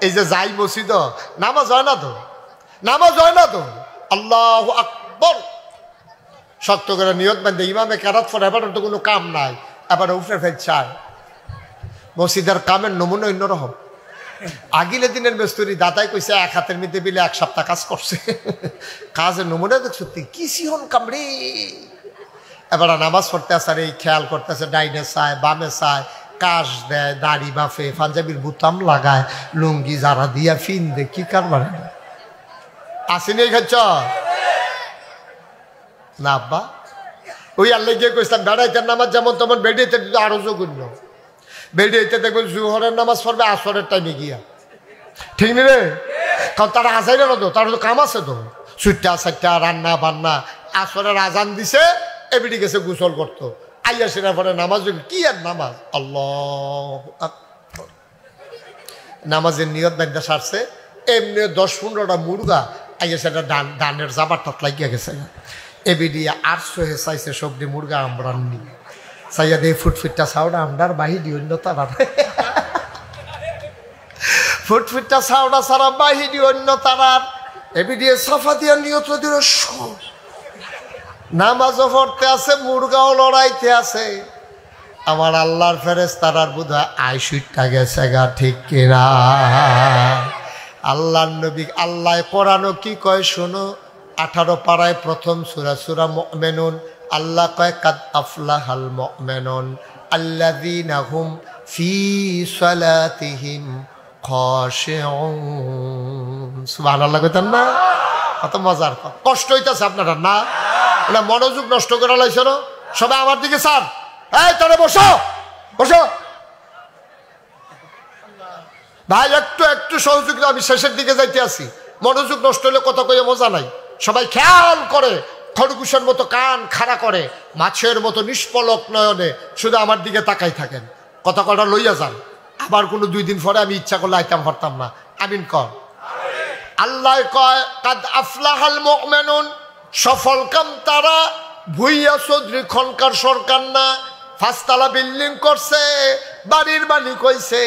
এই যে যাই মসজিদ নামাজ হয় না তো, নামাজ হয় না তো। আল্লাহু আকবার শক্ত করে নিয়ত বান্ধে ইমামে কেরাত পড়ে, এবার তো কোনো কাম নাই, এবার উপরে ফেল চায়। মসজিদের কামের নমুনা অন্যরকম। আগিলে দিনের মেস্তরি দাদাই কইছে এক হাতের মধ্যে বিলে 1 সপ্তাহ কাজ করছে। কাজের নমুনা দেখ সত্যি কি সিহন কামড়ে। এবার নামাজ পড়তে আসার এই খেয়াল করতেছে, ডাইনে চায় বামে চায়, কাশ দেয়, দাড়ি বাফে, পাঞ্জাবির বুতাম লাগায়, লুঙ্গি যারা দিয়া ফিন দে, কি কারবার আসেনি খাচ্ছ না আব্বা? ওই আল্লাহ গিয়ে কইছিলাম বেড়াইতে নামাজ যেমন তেমন বেড়িয়েতে আরো জঘন্য। বেড়িয়েতে দেখবেন জোহরের নামাজ পড়বে আসরের টাইমে গিয়া, ঠিক নি রে? কারণ তারা আসাই না তো, তার তো কাম আছে তো, সুইটা সাইটা রান্না বান্না। আসরের আজান দিছে, এবিডি গেছে গোসল করতো, আইয়া সেটা পরে নামাজ। কি আর নামাজ, আল্লাহ নামাজের নিয়ত বান্ধা সারছে, এমনি 10-15টা মুরগা আইয়া সেটা ডানের জাবার টাত লাগিয়া গেছে। এবিডি 800 হে চাইছে সবজি মুরগা আমরাননি চাইয়া দিয়ে ফুটফিটটা ছাউডা আমরার বাহিনী অন্য তারা ফুটফিটটা ছাউডা ছাড়া বাহিনী অন্য তারার। এবিডি সাফা দিয়া নিয়ত দিল, নামাজও পড়তে আছে, মুরগাও লড়াইতে আছে। আমার আল্লাহর ফেরেশতারার বোধহয় আইসুইটটা গেছে গা, ঠিক কিনা? আল্লাহর নবী আল্লাহ কোরআনও কি কয় শোনো, 18 পারায় প্রথম সূরা সূরা মুমিনুন। আল্লাহ কয় কাদ আফলাহাল মুমিনুন আল্লাযীনা হুম ফি সালাতিহিম খাশিউন। সুবহানাল্লাহ কইতেন না? কত মজার কথা। কষ্ট হইতাছে আপনারা না? ওটা মনোযোগ নষ্ট করে লাইছ না সবাই আমার দিকে। স্যার এই তারা বসো বসো ভাই, একটু একটু সহযোগিতা। আমি শেষের দিকে যাইতে আছি, মনোযোগ নষ্ট হলে কথা কইয়া মজা নাই। সবাই খেয়াল করে, খরগোশের মতো কান খাড়া করে, মাছের মতো নিষ্পলক নয়নে শুধু আমার দিকে তাকাই থাকেন। কথা কটা লইয়া যান, আবার কোনো 2 দিন পরে আমি ইচ্ছা করলে আইতাম পারতাম না। আমিন কর। আল্লাহ কয় কাদ আফলাহাল মুমিনুন, সফল কাম তারা। ভুইয়া চৌধুরী খনকার সরকার না, 5 তলা বিল্ডিং করছে, বাড়ির মালিক হইছে,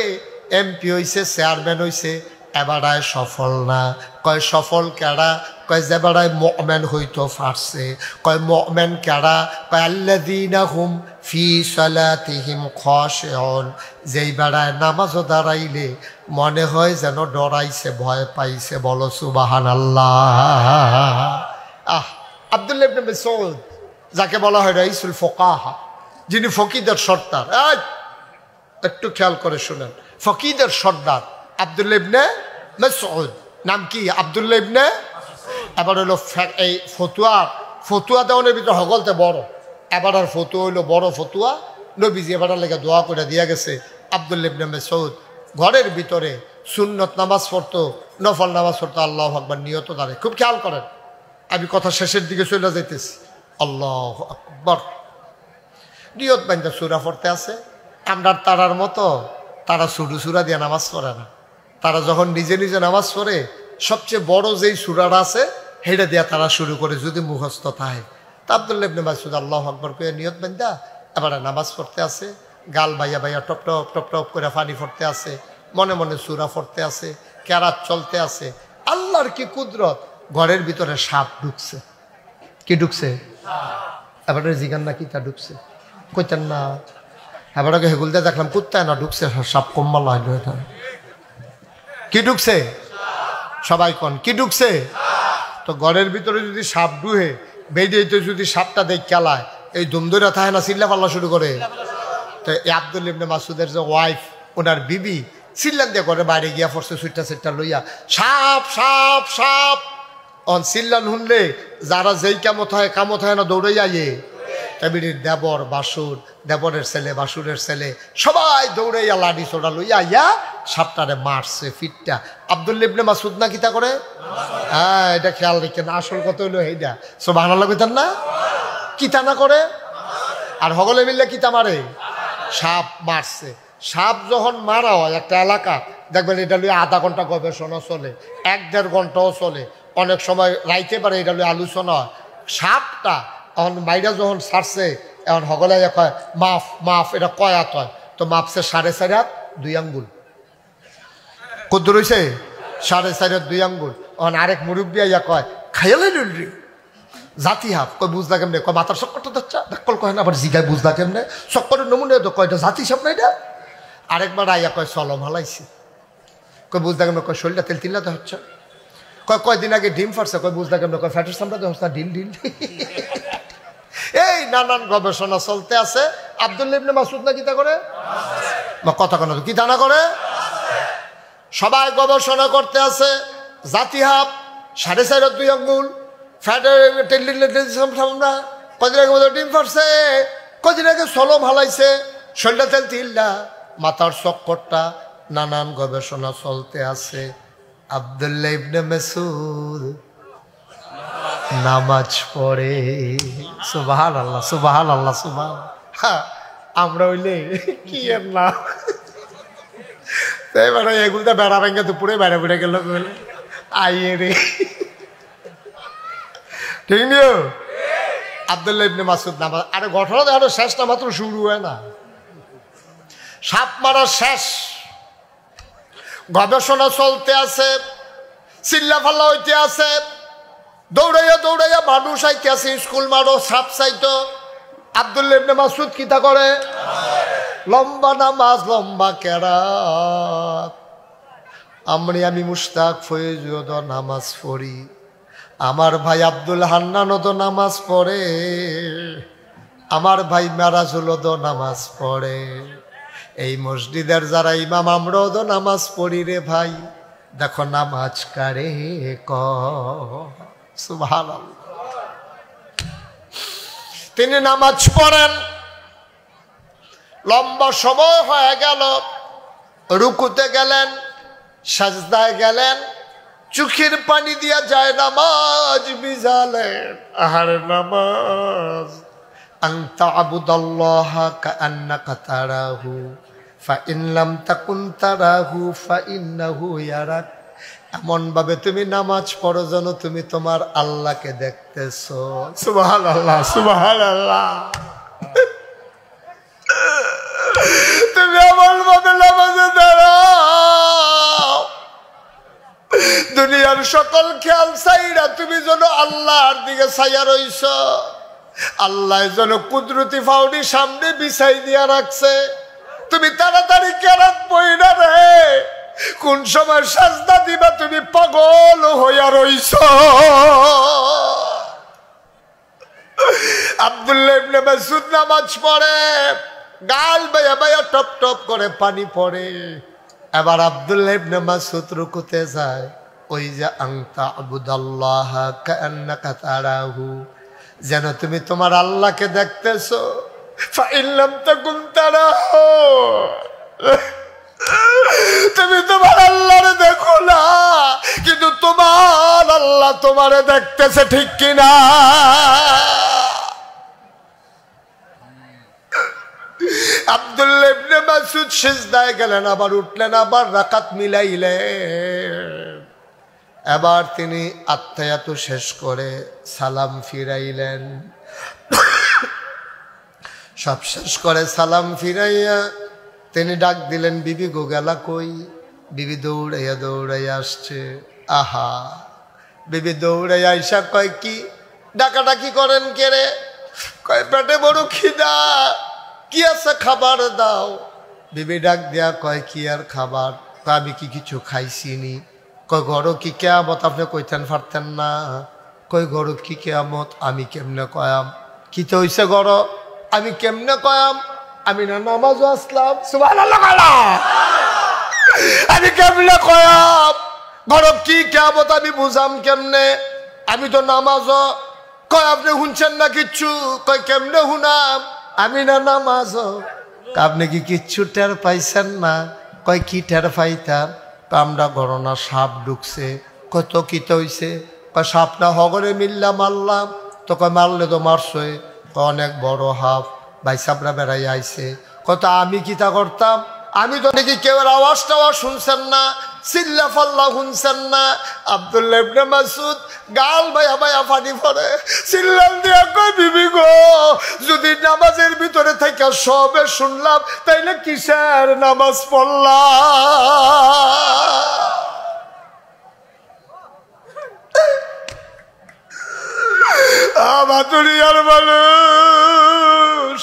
এমপি হইছে, চেয়ারম্যান হইছে, এবারায় সফল না। কয় সফল কেডা? কয় যে বেড়ায় মুমিন হইতো পারছে। কয় মুমিন কেডা? কয় আল্লাযীনা হুম ফি সালাতিহিম খাশিউন, যেই বেড়ায় নামাজও দাঁড়াইলে মনে হয় যেন ডরাইছে, ভয় পাইছে। বলো সুবহানাল্লাহ। আব্দুল্লাহ ইবনে মাসউদ, যাকে বলা হয় রাইসুল ফুকাহা, যিনি ফকিদের সর্দার। একটু খেয়াল করে শুনেন, ফকিদের সর্দার আব্দুল্লাহ ইবনে মাসউদ। নাম কি? আব্দুল্লাহ ইবনে। এবার হলো এই ফতুয়া দেওয়ানের ভিতরে হগলতে বড়। এবার আর ফতুয়া হইলো বড় ফতুয়া। নবীজি এবার লেগে দোয়া করে দিয়া গেছে। আব্দুল্লাহ ইবনে মাসউদ ঘরের ভিতরে সুন্নত নামাজ পড়তো, নফল নামাজ পড়তো, আল্লাহু আকবার নিয়ত দাঁড়ে। খুব খেয়াল করেন, আমি কথা শেষের দিকে চলে যাইতেছি। আল্লাহু আকবার নিয়ত বান্ধা সূরা পড়তে আছে। আমরা তারার মতো তারা ছোট সূরা দিয়ে নামাজ পড়ে না। তারা যখন নিজে নিজে নামাজ পড়ে, সবচেয়ে বড় যেই সূরাটা আছে সেটা দিয়া তারা শুরু করে, যদি মুখস্থ থাকে। তা আব্দুল্লাহ ইবনে মাসউদ আল্লাহু আকবার কইয়া নিয়ত বান্ধা এবার নামাজ পড়তে আছে। গাল বাইয়া বাইয়া টপ টপ টপ টপ করে পানি পড়তে আছে, মনে মনে সূরা পড়তে আছে, কেরাত চলতে আছে। আল্লাহর কি কুদরত, ঘরের ভিতরে সাপ ঢুকছে। কি ঢুকছে? এবার জিগান না কি তা ঢুকছে, কইতেন না। এবার হেগুল দিয়ে দেখলাম কুত্তায় না ঢুকছে, সাপ কম্মাল হইলো। এটা কি ঢুকছে? সবাই কন কি ঢুকছে? তো ঘরের ভিতরে যদি সাপ ঢুহে, বেরিয়েতে যদি সাপটা দেখ খেলায়, এই ধুমধুরা থাকে না, চিল্লা পাল্লা শুরু করে। তো আব্দুল্লাহ ইবনে মাসউদের যে ওয়াইফ, ওনার বিবি চিল্লান দিয়ে করে বাইরে গিয়া পড়ছে, সুইটা সেটটা লইয়া, সাপ সাপ সাপ। অন চিল্লান শুনলে যারা যেই কামত হয় না দৌড়াইয়া এবিডির দেবর বাসুর, দেবরের ছেলে বাসুরের ছেলে সবাই দৌড়াইয়া লাঠি ছোড়া লইয়া ইয়া সাপটারে মারছে ফিটটা। আব্দুল্লাহ ইবনে মাসউদ না কিতা করে? হ্যাঁ, এটা খেয়াল রেখেন। আসল কথা হইলো এইটা। সুবহানাল্লাহ কইতেন না? কিতা না করে? আর হগলে মিললে কিতা মারে? সাপ মারছে। সাপ যখন মারা হয় একটা এলাকা, দেখবেন এটা লইয়া আধা ঘন্টা গবেষণা চলে, 1-1.5 ঘন্টাও চলে, অনেক সময় রাইতে পারে এটা লইয়া আলোচনা হয়। সাপটা এখন মাইরা যখন ছাড়ছে, এখন হগলে কয় মাফ মাফ, এটা কয় হাত হয়? তো মাপছে 4.5 হাত 2 আঙ্গুল। কদ্দুর হইছে 4.5 2 আঙ্গুল। অন আরেক মুরব্বী আইয়া কয় খাইয়ালে রে জাতি হাফ। কয় বুঝলা কেমনে? কয় মাথার চক্করটা ধরছা ডাক্কল কয় না। আবার জিগায় বুঝলা কেমনে? চক্করের নমুনে তো কয়টা জাতি সাপ না এটা। আরেকবার আইয়া কয় চলো ভালাইছি। কয় বুঝলা কেমনে? কয় শরীরটা তেল তিল্লাতে হচ্ছে। কয়দিন আগে ডিম ফাটছে। কয় বুঝলা কেমনে? কয় ফ্যাটের সামলাতে হচ্ছে না ডিল ডিল। এই নানান গবেষণা চলতে আছে। আব্দুল্লাহ ইবনে মাসউদ না কিতা করে কথা কেন কি জানা করে সবাই গবেষণা করতে আছে। জাতি হাফ 4.5 2 আঙ্গুল ফ্যাটের আমরা কদিন আগে মতো ডিম ফাটছে, কদিন আগে সলম হালাইছে, শরীরটা তেল তিল্লা, মাথার চক্করটা, নানান গবেষণা চলতে আছে। আব্দুল্লাহ ইবনে মাসউদ নামাজ পড়ে। সুবহানাল্লাহ সুবহানাল্লাহ সুবহানাল্লাহ। আমরা হইলে কি এর না এবারে এগুলো বেড়া ভেঙে দুপুরে বেড়া বেড়ে গেল আইয়ে রে ঠিক নিও। আব্দুল্লাহ ইবনে মাসউদ নামাজ। আরে ঘটনা তো আরো শেষটা মাত্র শুরু হয় না, সাপ মারা শেষ। গবেষণা চলতে আছে, চিল্লা ফাল্লা হইতে আছে, দৌড়াইয়া দৌড়াইয়া মানুষ আইতে আছে, স্কুল মারো সাপ চাইতো। আব্দুল্লাহ ইবনে মাসউদ কিতা করে? লম্বা নামাজ, লম্বা কেরাত। আমি মুশতাক ফয়েজও নামাজ পড়ি, আমার ভাই আব্দুল হান্নানও তো নামাজ পড়ে, আমার ভাই মেরাজুলও তো নামাজ পড়ে, এই মসজিদের যারা ইমাম আমরাও তো নামাজ পড়ি রে ভাই। দেখো নামাজ কারে ক সুবহানাল্লাহ। তিনি নামাজ পড়েন, লম্বা সময় হয়ে গেল, রুকুতে গেলেন, সাজদায় গেলেন, চোখের পানি দিয়া যায় নামাজ ভিজালেন। আহারে নামাজ। আনতা আবুদাল্লাহা কাআন্নাকা তারাহু ফাইন লাম তাকুন তারাহু ফাইন্নাহু ইয়ারাক। এমন ভাবে তুমি নামাজ পড়ো যেন তুমি তোমার আল্লাহকে দেখতেছো। সুবহানাল্লাহ সুবহানাল্লাহ। তুমি এমন ভাবে নামাজে দাঁড়াও দুনিয়ার সকল খেয়াল চাইরা তুমি যেন আল্লাহর দিকে চাইয়া রইছ। আল্লাহ যেন কুদরতি ফাউডি সামনে বিছাই দিয়া রাখছে। তুমি তাড়াতাড়ি কেরাত পড়া রে, কোন সময় সাজদা দিবা তুমি পাগল হইয়া রইছ। আব্দুল্লাহ ইবনে মাসউদ নামাজ পড়ে, গাল বাইয়া বাইয়া টপ টপ করে পানি পড়ে। এবার আব্দুল্লাহ ইবনে মাসউদ রুকুতে যায়, ওই যে আনতা আবুদাল্লাহা কাআন্নাকা তারাহু, যেন তুমি তোমার আল্লাহকে দেখতেছো। ফাইন লাম তাকুন তারাহু, তুমি তোমার আল্লাহরে দেখো না, কিন্তু তোমার আল্লাহ তোমারে দেখতেছে, ঠিক কিনা? আব্দুল্লাহ ইবনে মাসউদ সিজদায় গেলেন, আবার উঠলেন, আবার রাকাত মিলাইলেন। এবার তিনি আত্তায়াত শেষ করে সালাম ফিরাইলেন। সব শেষ করে সালাম ফিরাইয়া তিনি ডাক দিলেন, বিবি গো গেলা কই? বিবি দৌড়াইয়া দৌড়াইয়া আসছে। আহা, বিবি দৌড়াইয়া আইসা কয় কি ডাকাডাকি করেন কে রে? কয় পেটে বড় খিদা, কি আছে খাবার দাও। বিবি ডাক দিয়া কয় কি আর খাবার? আমি কি কিছু খাইছিনি? কয় গরো কি কেয়ামত আপনি কইতেন পারতেন না? কয় গরো কি কেয়ামত আমি কেমনে কয়াম? কি তো হইছে গরো আমি কেমনে কয়াম? আমি না নামাজও আসলাম। সুবহানাল্লাহ। আমি কেমনে কয়াম গরো কি কেয়ামত আমি বুঝাম কেমনে? আমি তো নামাজও। কয় আপনি শুনছেন না কিচ্ছু? কয় কেমনে শুনাম? আমি না নামাজও। আপনি কি কিচ্ছু টের পাইছেন না? কয় কি টের পাইতাম? আমরা গণনা সাপ ঢুকছে। কত কি তো হইছে? কয় সাপ না হগরে মিললাম মারলাম। তো কয় মারলে তো মারছই। অনেক বড় হাফ ভাই সাবরা বেড়াই আইছে। কত আমি কিতা করতাম? আমি তো নাকি কেউ আওয়াজ টাওয়াজ শুনছেন না, চিল্লা ফাল্লা শুনছেন না? আব্দুল্লাহ ইবনে মাসউদ গাল ভাইয়া ভাইয়া পানি পড়ে, চিল্লাল দিয়া কয়, বিবি গো, যদি নামাজের ভিতরে থেকে সবে শুনলাম তাইলে কিসের নামাজ পড়লাম? বাতুরিয়ার মানুষ,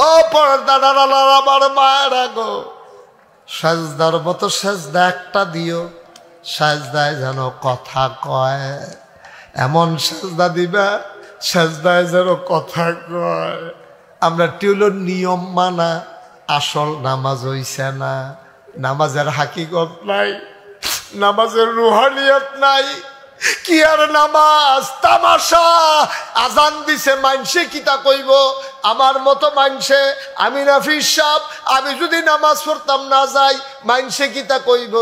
ও পর্দার আলার আমার মায়েরা গো, সাজদার মতো সাজদা একটা দিও, সাজদায় যেন কথা কয়, এমন সাজদা দিবা সাজদায় যেন কথা কয়। আমরা টিউলো নিয়ম মানা, আসল নামাজ হইছে না, নামাজের হাকিকত নাই, নামাজের রুহানিয়ত নাই। কি আর নামাজ, তামাশা। আজান দিছে মানসে কিতা কইব, আমার মতো মানসে, আমি নাফিস সাহেব, আমি যদি নামাজ পড়তাম না যাই মানসে কিতা কইব,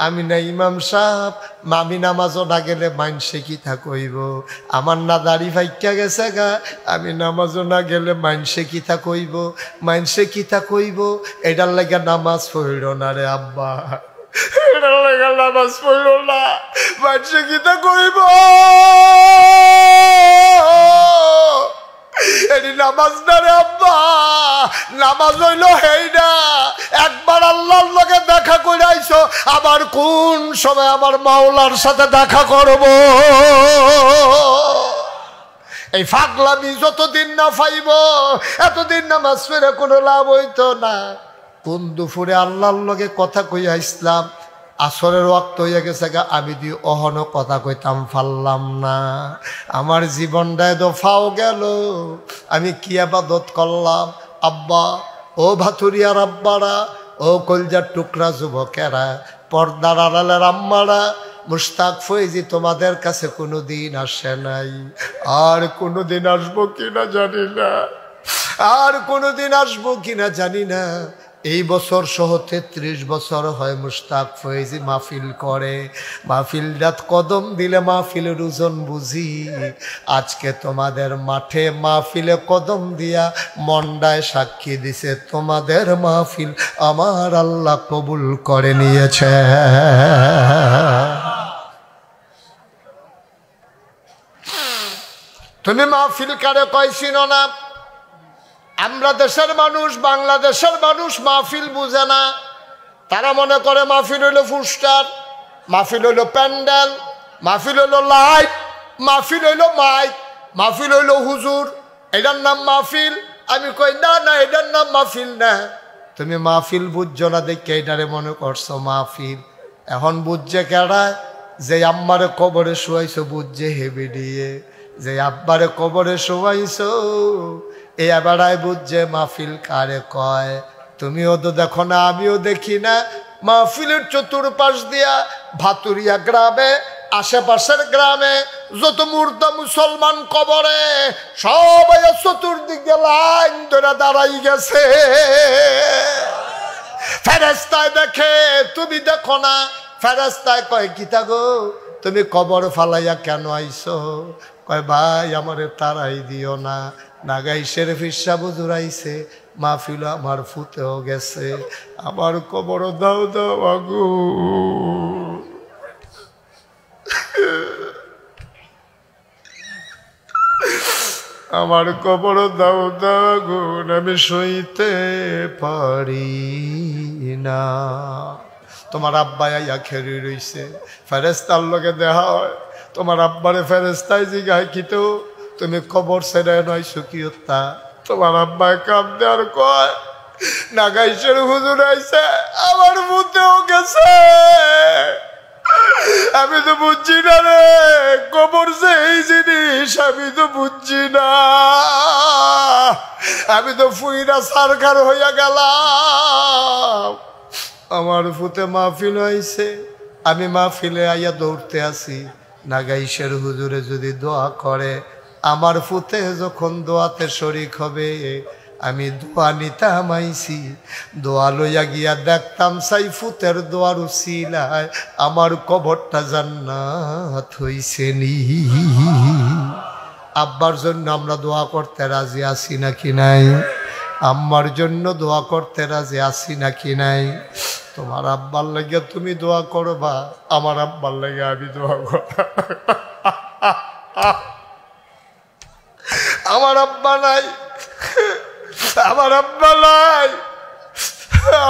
আমি না ইমাম সাহেব, আমি নামাজও না গেলে মানসে কিতা কইব, আমার না দাড়ি ফাইকা গেছে গা, আমি নামাজও না গেলে মানসে কিতা কইব, মানসে কিতা কইব, এটার লাগে নামাজ পড়ল না রে আব্বা, এটার লাগে নামাজ পড়ল না, মানসে কিতা কইব, এটি নামাজ না রে আব্বা। নামাজ হইল হেই না, একবার আল্লাহর লগে দেখা করে আইছো, আবার কোন সময় আমার মাওলার সাথে দেখা করব। এই ফাগলামি যতদিন না পাইব এতদিন নামাজ পড়ে কোনো লাভ হইতো না। কোন দুপুরে আল্লাহর লগে কথা কইয়া ইসলাম, আসরের ওয়াক্ত হইয়া গেছে গা, আমি দি অহনো কথা কইতাম পারলাম না, আমার জীবনটায় দফাও গেল, আমি কি আবাদত করলাম। আব্বা, ও ভাতুরিয়ার আব্বারা, ও কলজার টুকরা যুবকেরা, পর্দার আড়ালের আম্মারা, মুশতাক ফয়েজি তোমাদের কাছে কোনোদিন আসে নাই, আর কোনোদিন আসবো কিনা জানি না, আর কোনোদিন আসবো কিনা জানি না। এই বছর সহ 33 বছর হয় মুশতাক ফয়েজি মাহফিল করে, মাহফিল রাত কদম দিলে মাহফিলের ওজন বুঝি। আজকে তোমাদের মাঠে মাহফিলে কদম দিয়া মন্ডায় সাক্ষী দিছে, তোমাদের মাহফিল আমার আল্লাহ কবুল করে নিয়েছে। তুমি মাহফিল কারে কইছিল না? আমরা দেশের মানুষ, বাংলাদেশের মানুষ মাহফিল বুঝে না। তারা মনে করে মাহফিল হইল পোস্টার, মাহফিল হইল প্যান্ডেল, মাহফিল হইল লাইট, মাহফিল হইল মাইক, মাহফিল হইল হুজুর, এটার নাম মাহফিল। আমি কই না না, এটার নাম মাহফিল না। তুমি মাহফিল বুঝছো না দেখে এটারে মনে করছো মাহফিল। এখন বুঝছে কেডায়? যে আম্মারে কবরে শোয়াইছো বুঝছে হেবি দিয়ে, যে আব্বারে কবরে শোয়াইছো এ বেড়ায় বুঝছে মাহফিল কারে কয়। তুমিও তো দেখো না, আমিও দেখি না। মাহফিলের চতুর্পাশ দিয়া ভাতুরিয়া গ্রামে, আশেপাশের গ্রামে যত মুর্দা মুসলমান কবরে, সবাই চতুর্দিকে লাইন ধরে দাঁড়াই গেছে। ফেরেশতায় দেখে, তুমি দেখো না। ফেরেশতায় কয়, কিতা গো তুমি কবর ফালাইয়া কেন আইছো? কয়, ভাই আমারে তারাই দিও না, নাগাই শরীফের সাহেব জুড়াইছে, মাহফিল আমার ফুতেও গেছে, আমার কবর দাও দাও আগু। আমার কবর দাও দাও আগুন, আমি সইতে পারি না। তোমার আব্বা আইয়া খেরি রইছে, ফেরেশতার লগে দেখা হয়। তোমার আব্বারে ফেরেশতায় জিগায়, কিতো তুমি কবর ছেড়ে নয় সুকিয়তা? তোমার আব্বায় কাম দেওয়ার কয়, নাগাইশের হুজুর আইছে, আমার মুতেও গেছে। আমি তো বুঝছি না রে, কবর যে এই জিনিস আমি তো বুঝছি না। আমি তো ফুইরা সারখার হইয়া গেলাম। আমার ফুতে মাহফিল হয়েছে, আমি মাহফিলে আইয়া দৌড়তে আসি। নাগাইশের হুজুরে যদি দোয়া করে, আমার ফুতে যখন দোয়াতে শরিক হবে, আমি দোয়া নিতাম আইছি। দোয়া লইয়া গিয়া দেখতাম সাই ফুতের দোয়ার উসিলায় আমার কবরটা জান্নাত হইছে নি। আব্বার জন্য আমরা দোয়া করতে রাজি আছি নাকি নাই? আম্মার জন্য দোয়া করতে রাজি আছি নাকি নাই? তোমার আব্বার লাগে তুমি দোয়া করবা, আমার আব্বার লাগে আমি দোয়া করব। আমার আব্বা নাই, আমার আব্বা নাই,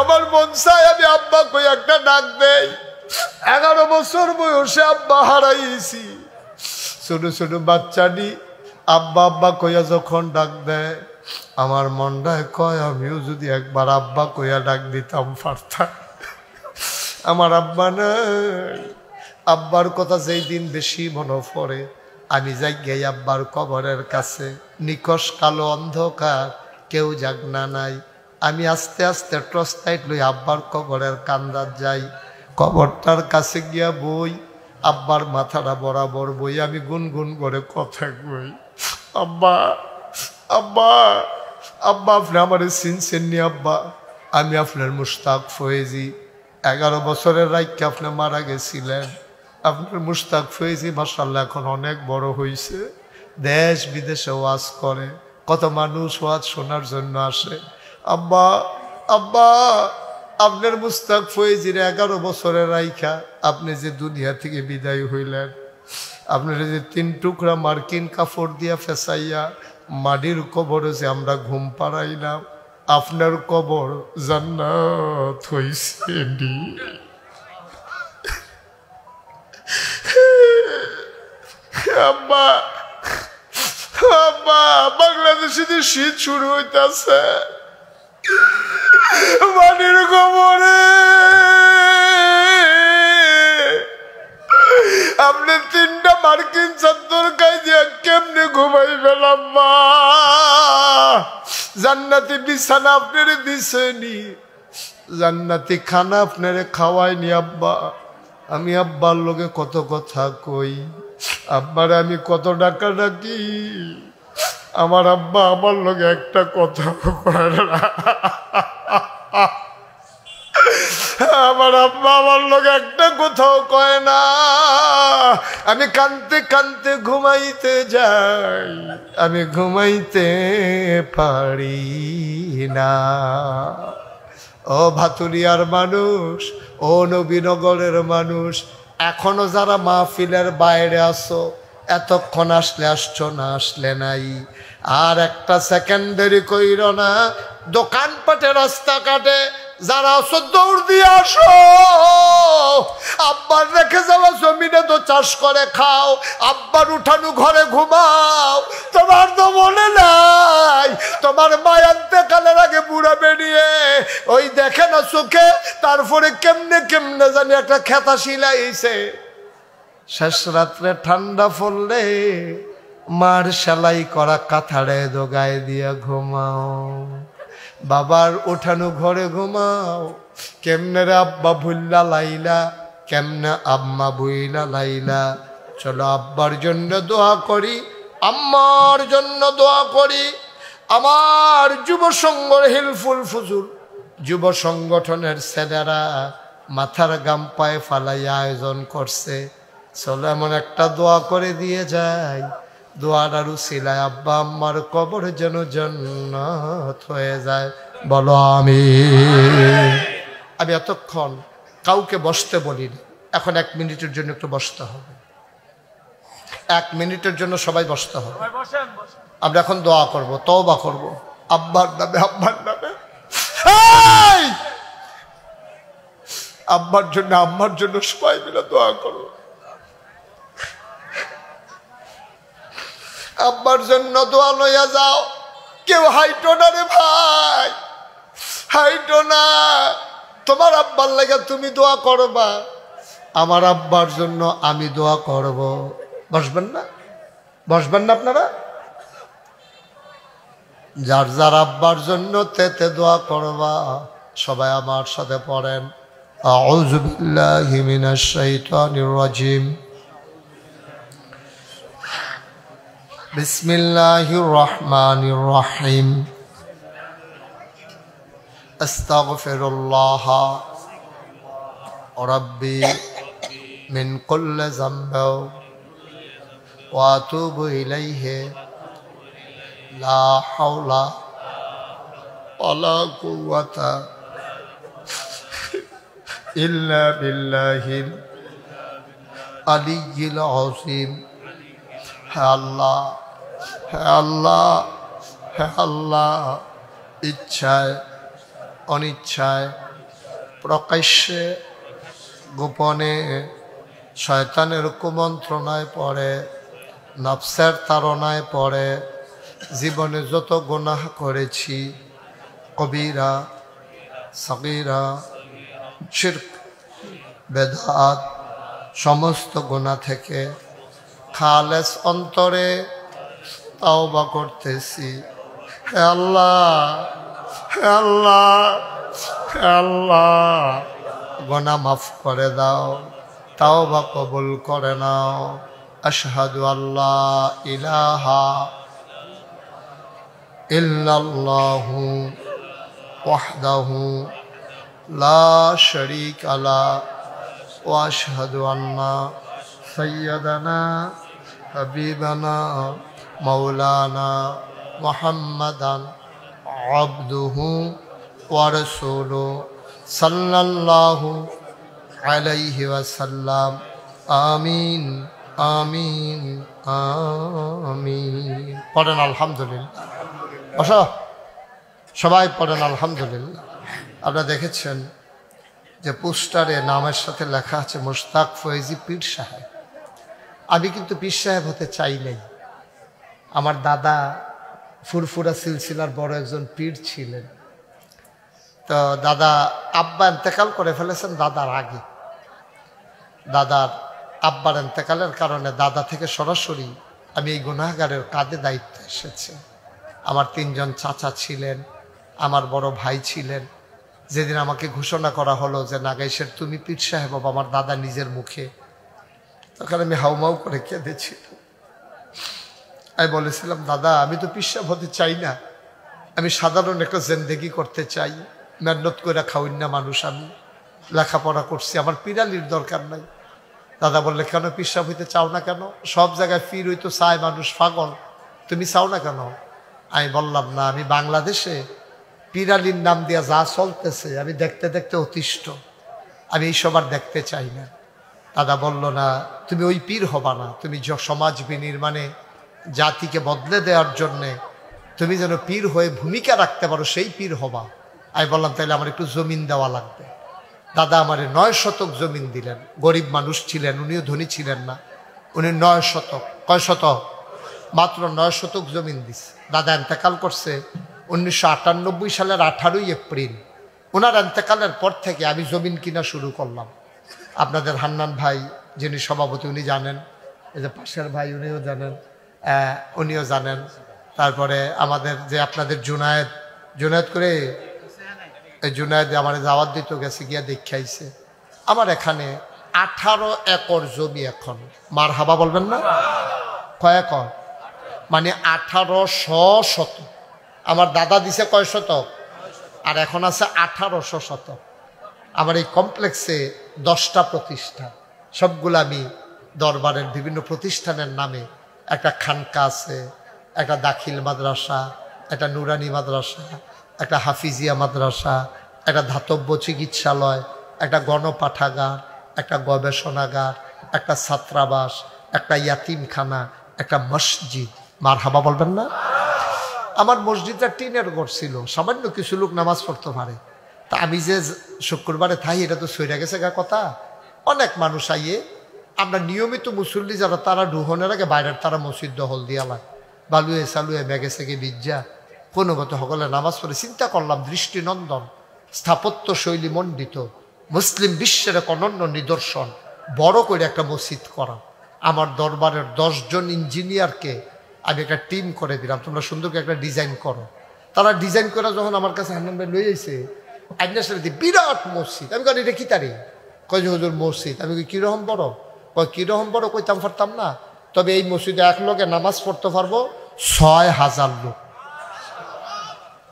আমার মন চাই আমি আব্বা কই একটা ডাক দেই। 11 বছর বয়সে আব্বা হারাইছি। ছোট ছোট বাচ্চাটি আব্বা আব্বা কইয়া যখন ডাক দেয়, আমার মনটায় কয় আমিও যদি একবার আব্বা কইয়া ডাক দিতাম পারতাম। আমার আব্বা নাই। আব্বার কথা যেই দিন বেশি মনে পড়ে, আমি যাই গিয়ে আব্বার কবরের কাছে, নিকশ কালো অন্ধকার, কেউ জাগনা নাই। আমি আস্তে আস্তে টর্চ লাইট লই আব্বার কবরের কান্দার যাই। কবরটার কাছে গিয়া বই, আব্বার মাথাটা বরাবর বই, আমি গুনগুন করে কথা কই, আব্বা আব্বা আব্বা আপনি আমার চিনছেন নি আব্বা? আমি আপনার মুশতাক ফয়েজি। 11 বছরের রাইকে আপনি মারা গেছিলেন। আপনার মুশতাক ফয়েজি মাশাআল্লাহ এখন অনেক বড় হয়েছে, দেশ বিদেশে ওয়াজ করে, কত মানুষ ওয়াজ শোনার জন্য আসে। আব্বা আব্বা আপনার মুশতাক ফয়েজির 11 বছরের রাইখা আপনি যে দুনিয়া থেকে বিদায় হইলেন, আপনার যে 3 টুকরা মার্কিন কাপড় দিয়া ফেসাইয়া মাটির কবরে যে আমরা ঘুম পাড়াইলাম, আপনার কবর জান্নাত হইছে। আব্বা আব্বা বাংলাদেশে যে শীত শুরু হইতেছে, মাটির কবরে আপনি 3টা মার্কিন চাদর গায়ে দিয়া কেমনে ঘুমাইবেন আম্মা? জান্নাতি বিছানা আপনারে দিছেনি, জান্নাতি খানা আপনারে খাওয়াইনি আব্বা। আমি আব্বার লগে কত কথা কই, আব্বার আমি কত ডাকা ডাকি, আমার আব্বা আমার লগে একটা কথা কয় না। আমার আব্বা আমার লোক একটা কোথাও কয় না। আমি কানতে কানতে ঘুমাইতে যাই, আমি ঘুমাইতে পারি না। ও ভাতুরিয়ার মানুষ, ও নবীনগরের মানুষ, এখনো যারা মাহফিলের বাইরে আসো, এতক্ষণ আসলে আসছো না, আসলে নাই, আর একটা সেকেন্ড দেরি কইর না। দোকানপাটে রাস্তাঘাটে যারা আসো দৌড় দিয়ে আসো। আব্বার রেখে যাওয়া জমিনে তো চাষ করে খাও, আব্বার উঠানো ঘরে ঘুমাও। তোমার তো মনে নাই তোমার মায়ান্তে কালের আগে বুড়া বেরিয়ে ওই দেখে না চোখে, তারপরে কেমনে কেমনে জানি একটা খেতা শিলাইছে। শেষ রাত্রে ঠান্ডা পড়লে মার সেলাই করা কাঁথাড়ে দোগায় দিয়া ঘুমাও, বাবার ওঠানো ঘরে ঘুমাও। কেমনে রে আব্বা ভুল্লা লাইলা, কেমনে আম্মা ভুইলা লাইলা। চলো আব্বার জন্য দোয়া করি, আম্মার জন্য দোয়া করি। আমার যুব সংঘর হিলফুল ফুজুল যুব সংগঠনের ছেলেরা মাথার গাম পায়ে ফালাইয়া আয়োজন করছে। চলো এমন একটা দোয়া করে দিয়ে যাই, দোয়ার উসিলায় আব্বা আম্মার কবর যেন জান্নাত হয়ে যায়। বলো আমিন। আমি এতক্ষণ কাউকে বসতে বলিনি, এখন 1 মিনিটের জন্য একটু বসতে হবে। 1 মিনিটের জন্য সবাই বসতে হবে। আমরা এখন দোয়া করব, তওবা করব আব্বার নামে, আব্বার নামে। আব্বার জন্য, আম্মার জন্য সবাই মিলে দোয়া করব। আব্বার জন্য দোয়া লইয়া যাও। কেউ হাইটো না রে ভাই, হাইটো না। তোমার আব্বার লাগে তুমি দোয়া করবা, আমার আব্বার জন্য আমি দোয়া করব। বসবেন না? বসবেন না আপনারা? যার যার আব্বার জন্য তেতে দোয়া করবা, সবাই আমার সাথে পড়েন, আউযু বিল্লাহি মিনাশ শাইতানির রাজিম, বিসমিল্লাহির রহমানির রহিম, আস্তাগফিরুল্লাহ রাব্বি মিন কুল্লি যামবি ওয়া আতুবু ইলাইহি লা হাওলা ওয়ালা কুওয়াতা ইল্লা বিল্লাহিল আলিয়্যিল আযীম। হে আল্লাহ, হে আল্লাহ, হে আল্লাহ, ইচ্ছায় অনিচ্ছায় প্রকাশ্যে গোপনে শয়তানের কুমন্ত্রণায় পড়ে, নফসের তাড়নায় পড়ে জীবনে যত গুনাহ করেছি, কবিরা সগীরা শিরক বেদাত সমস্ত গুনাহ থেকে খালেস অন্তরে তাওবা করতেছি। হে আল্লাহ, হে আল্লাহ, হে আল্লাহ, গুনাহ মাফ করে দাও, তাওবা কবুল করে নাও। আশহাদু আল্লাহ ইলাহা ইল্লাল্লাহু ওয়াহদাহু লা শারীকা লাহু ওয়া আশহাদু আন্না সাইয়্যিদানা হাবিবানা মাওলানা মুহাম্মাদান আবদুহু ওয়া রাসূলুহু সাল্লাল্লাহু আলাইহি ওয়াসাল্লাম। আমিন আমিন আমিন। পড়েন আলহামদুলিল্লাহ। বসো, সবাই পড়েন আলহামদুলিল্লাহ। আপনারা দেখেছেন যে পোস্টারে নামের সাথে লেখা আছে মুশতাক ফয়েজি পীর সাহেব। আমি কিন্তু পীর সাহেব হতে চাই নাই। আমার দাদা ফুরফুরা সিলসিলার বড় একজন পীর ছিলেন। তো দাদা আব্বা ইন্তেকাল করে ফেলেছেন দাদার আগে। দাদার আব্বার ইন্তেকালের কারণে দাদা থেকে সরাসরি আমি এই গুনাহগারের কাঁধে দায়িত্ব এসেছে। আমার 3 জন চাচা ছিলেন, আমার বড় ভাই ছিলেন। যেদিন আমাকে ঘোষণা করা হলো যে নাগাইশের তুমি পীর সাহেব, আমার দাদা নিজের মুখে, তখন আমি হাউমাউ করে কেঁদেছি। আমি বলেছিলাম, দাদা আমি তো পীর সাহেব হতে চাই না, আমি সাধারণ একটা জিন্দেগি করতে চাই, মেহনত করে খাওয়াই না মানুষ, আমি লেখাপড়া করছি, আমার পীরালির দরকার নাই। দাদা বললে, কেন পীর সাহেব হইতে চাও না কেন? সব জায়গায় পীর হইতো চায় মানুষ, পাগল, তুমি চাও না কেন? আমি বললাম, না, আমি বাংলাদেশে পীরালির নাম দিয়া যা চলতেছে আমি দেখতে দেখতে অতিষ্ঠ, আমি এইসব আর দেখতে চাই না। দাদা বলল, না, তুমি ওই পীর হবা না, তুমি সমাজ বিনির্মাণে জাতিকে বদলে দেওয়ার জন্যে তুমি যেন পীর হয়ে ভূমিকা রাখতে পারো, সেই পীর হবা। আমি বললাম, তাহলে আমার একটু জমিন দেওয়া লাগবে। দাদা আমারে 9 শতক জমিন দিলেন। গরিব মানুষ ছিলেন, উনিও ধনী ছিলেন না। উনি 9 শতক, কয় শতক? মাত্র 9 শতক জমিন দিছে। দাদা ইন্তেকাল করছে 1998 সালের 18 এপ্রিল। ওনার ইন্তেকালের পর থেকে আমি জমিন কিনা শুরু করলাম। আপনাদের হান্নান ভাই যিনি সভাপতি, উনি জানেন, এই যে পাশের ভাই উনিও জানেন, উনিও জানেন। তারপরে আমাদের যে আপনাদের জুনায়েদ করে, এই জুনায়েদে আমার দাওয়াত দিত, গেছে গিয়া দেখাইছে। আমার এখানে 18 একর জমি এখন। মারহাবা বলবেন না? কয় একর? মানে 1800 শতক। আমার দাদা দিছে কয় শতক? আর এখন আছে 1800 শতক। আমার এই কমপ্লেক্সে 10টা প্রতিষ্ঠান, সবগুলো আমি দরবারের বিভিন্ন প্রতিষ্ঠানের নামে। একটা খানকা আছে, একটা দাখিল মাদ্রাসা, একটা নুরানি মাদ্রাসা, একটা হাফিজিয়া মাদ্রাসা, একটা ধাতব্য চিকিৎসালয়, একটা গণপাঠাগার, একটা গবেষণাগার, একটা ছাত্রাবাস, একটা ইয়াতিমখানা, একটা মসজিদ। মারহাবা বলবেন না? আমার মসজিদটা টিনের ঘর ছিল, সামান্য কিছু লোক নামাজ পড়তে পারে। তা আমি যে শুক্রবারে থাই, এটা তো সইরা গেছে গা কথা। অনেক মানুষ আইয়ে, আমরা নিয়মিত মুসল্লি যারা, তারা ঢুহনের আগে বাইরের তারা মসজিদ দখল দিয়া লাগে, বালুয়ে সালুয়ে ব্যাগে সেগে বিজ্জা কোনো মতো সকলে নামাজ পড়ে। চিন্তা করলাম, দৃষ্টিনন্দন, স্থাপত্য শৈলী মণ্ডিত, মুসলিম বিশ্বের এক অনন্য নিদর্শন, বড় করে একটা মসজিদ করা। আমার দরবারের 10 জন ইঞ্জিনিয়ারকে আমি একটা টিম করে দিলাম, তোমরা সুন্দর করে একটা ডিজাইন করো। তারা ডিজাইন করে যখন আমার কাছে হান্নান ভাই লই আইছে, বিরাট মসজিদ। আমি কই, এটা কি তারি? কয় যে হুজুর মসজিদ। আমি কই, কিরকম বড়? কয়, কিরকম বড়? কইতাম পারতাম না, তবে এই মসজিদে এক লোকে নামাজ পড়তে পারবো 6000 লোক।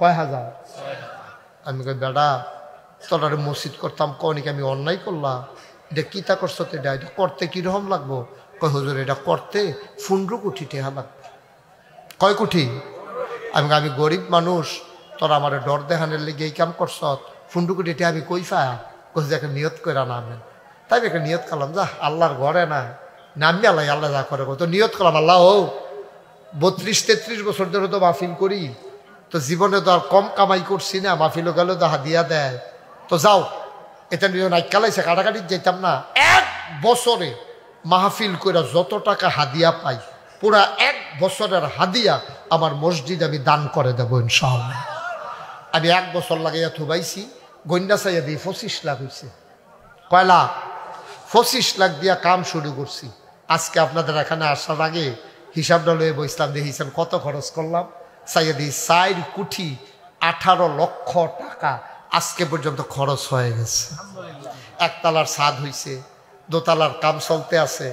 কয় হাজার? আমি কই, বেড়া তোরা মসজিদ করতাম, কনিকে আমি অন্যায় করলাম, এটা কিতা করছো? তো এটা করতে কিরকম লাগবো? কয়, হুজুর এটা করতে 15 কোটি টাকা লাগবে। কয় কোটি? আমি গরিব মানুষ, তোরা আমার ডর দেখানের লেগে এই কাম করছ, 15 কোটি টাকা আমি কই পাই? কইছে একটা নিয়ত করে নামেন। তাই একটা নিয়ত করলাম, যা আল্লাহর ঘরে না নামি আল্লাহ আল্লাহ যা করে। তো নিয়ত করলাম, আল্লাহ ও 32-33 বছর ধরে তো মাহফিল করি, তো জীবনে তো আর কম কামাই করছি না, মাহফিলও গেলে তো হাদিয়া দেয়, তো যাও এটা নিয়ে নাইকালাইছে কাটাকাটি যেতাম না। 1 বছরে মাহফিল করে যত টাকা হাদিয়া পাই পুরা 1 বছরের হাদিয়া আমার মসজিদ আমি দান করে দেবো ইনশাআল্লাহ। আমি 1 বছর লাগাইয়া থুবাইছি, গন্যা চাইয়া দিই 25 লাখ হয়েছে। কয় লাখ? 25 লাখ দিয়া কাম শুরু করছি। আজকে আপনাদের এখানে আসার আগে হিসাবটা লয়ে বসলাম, দেখিয়েছেন কত খরচ করলাম। চাইয়া দিই 4 কোটি 18 লক্ষ টাকা আজকে পর্যন্ত খরচ হয়ে গেছে। 1 তলার ছাদ হয়েছে, 2 তলার কাম চলতে আছে।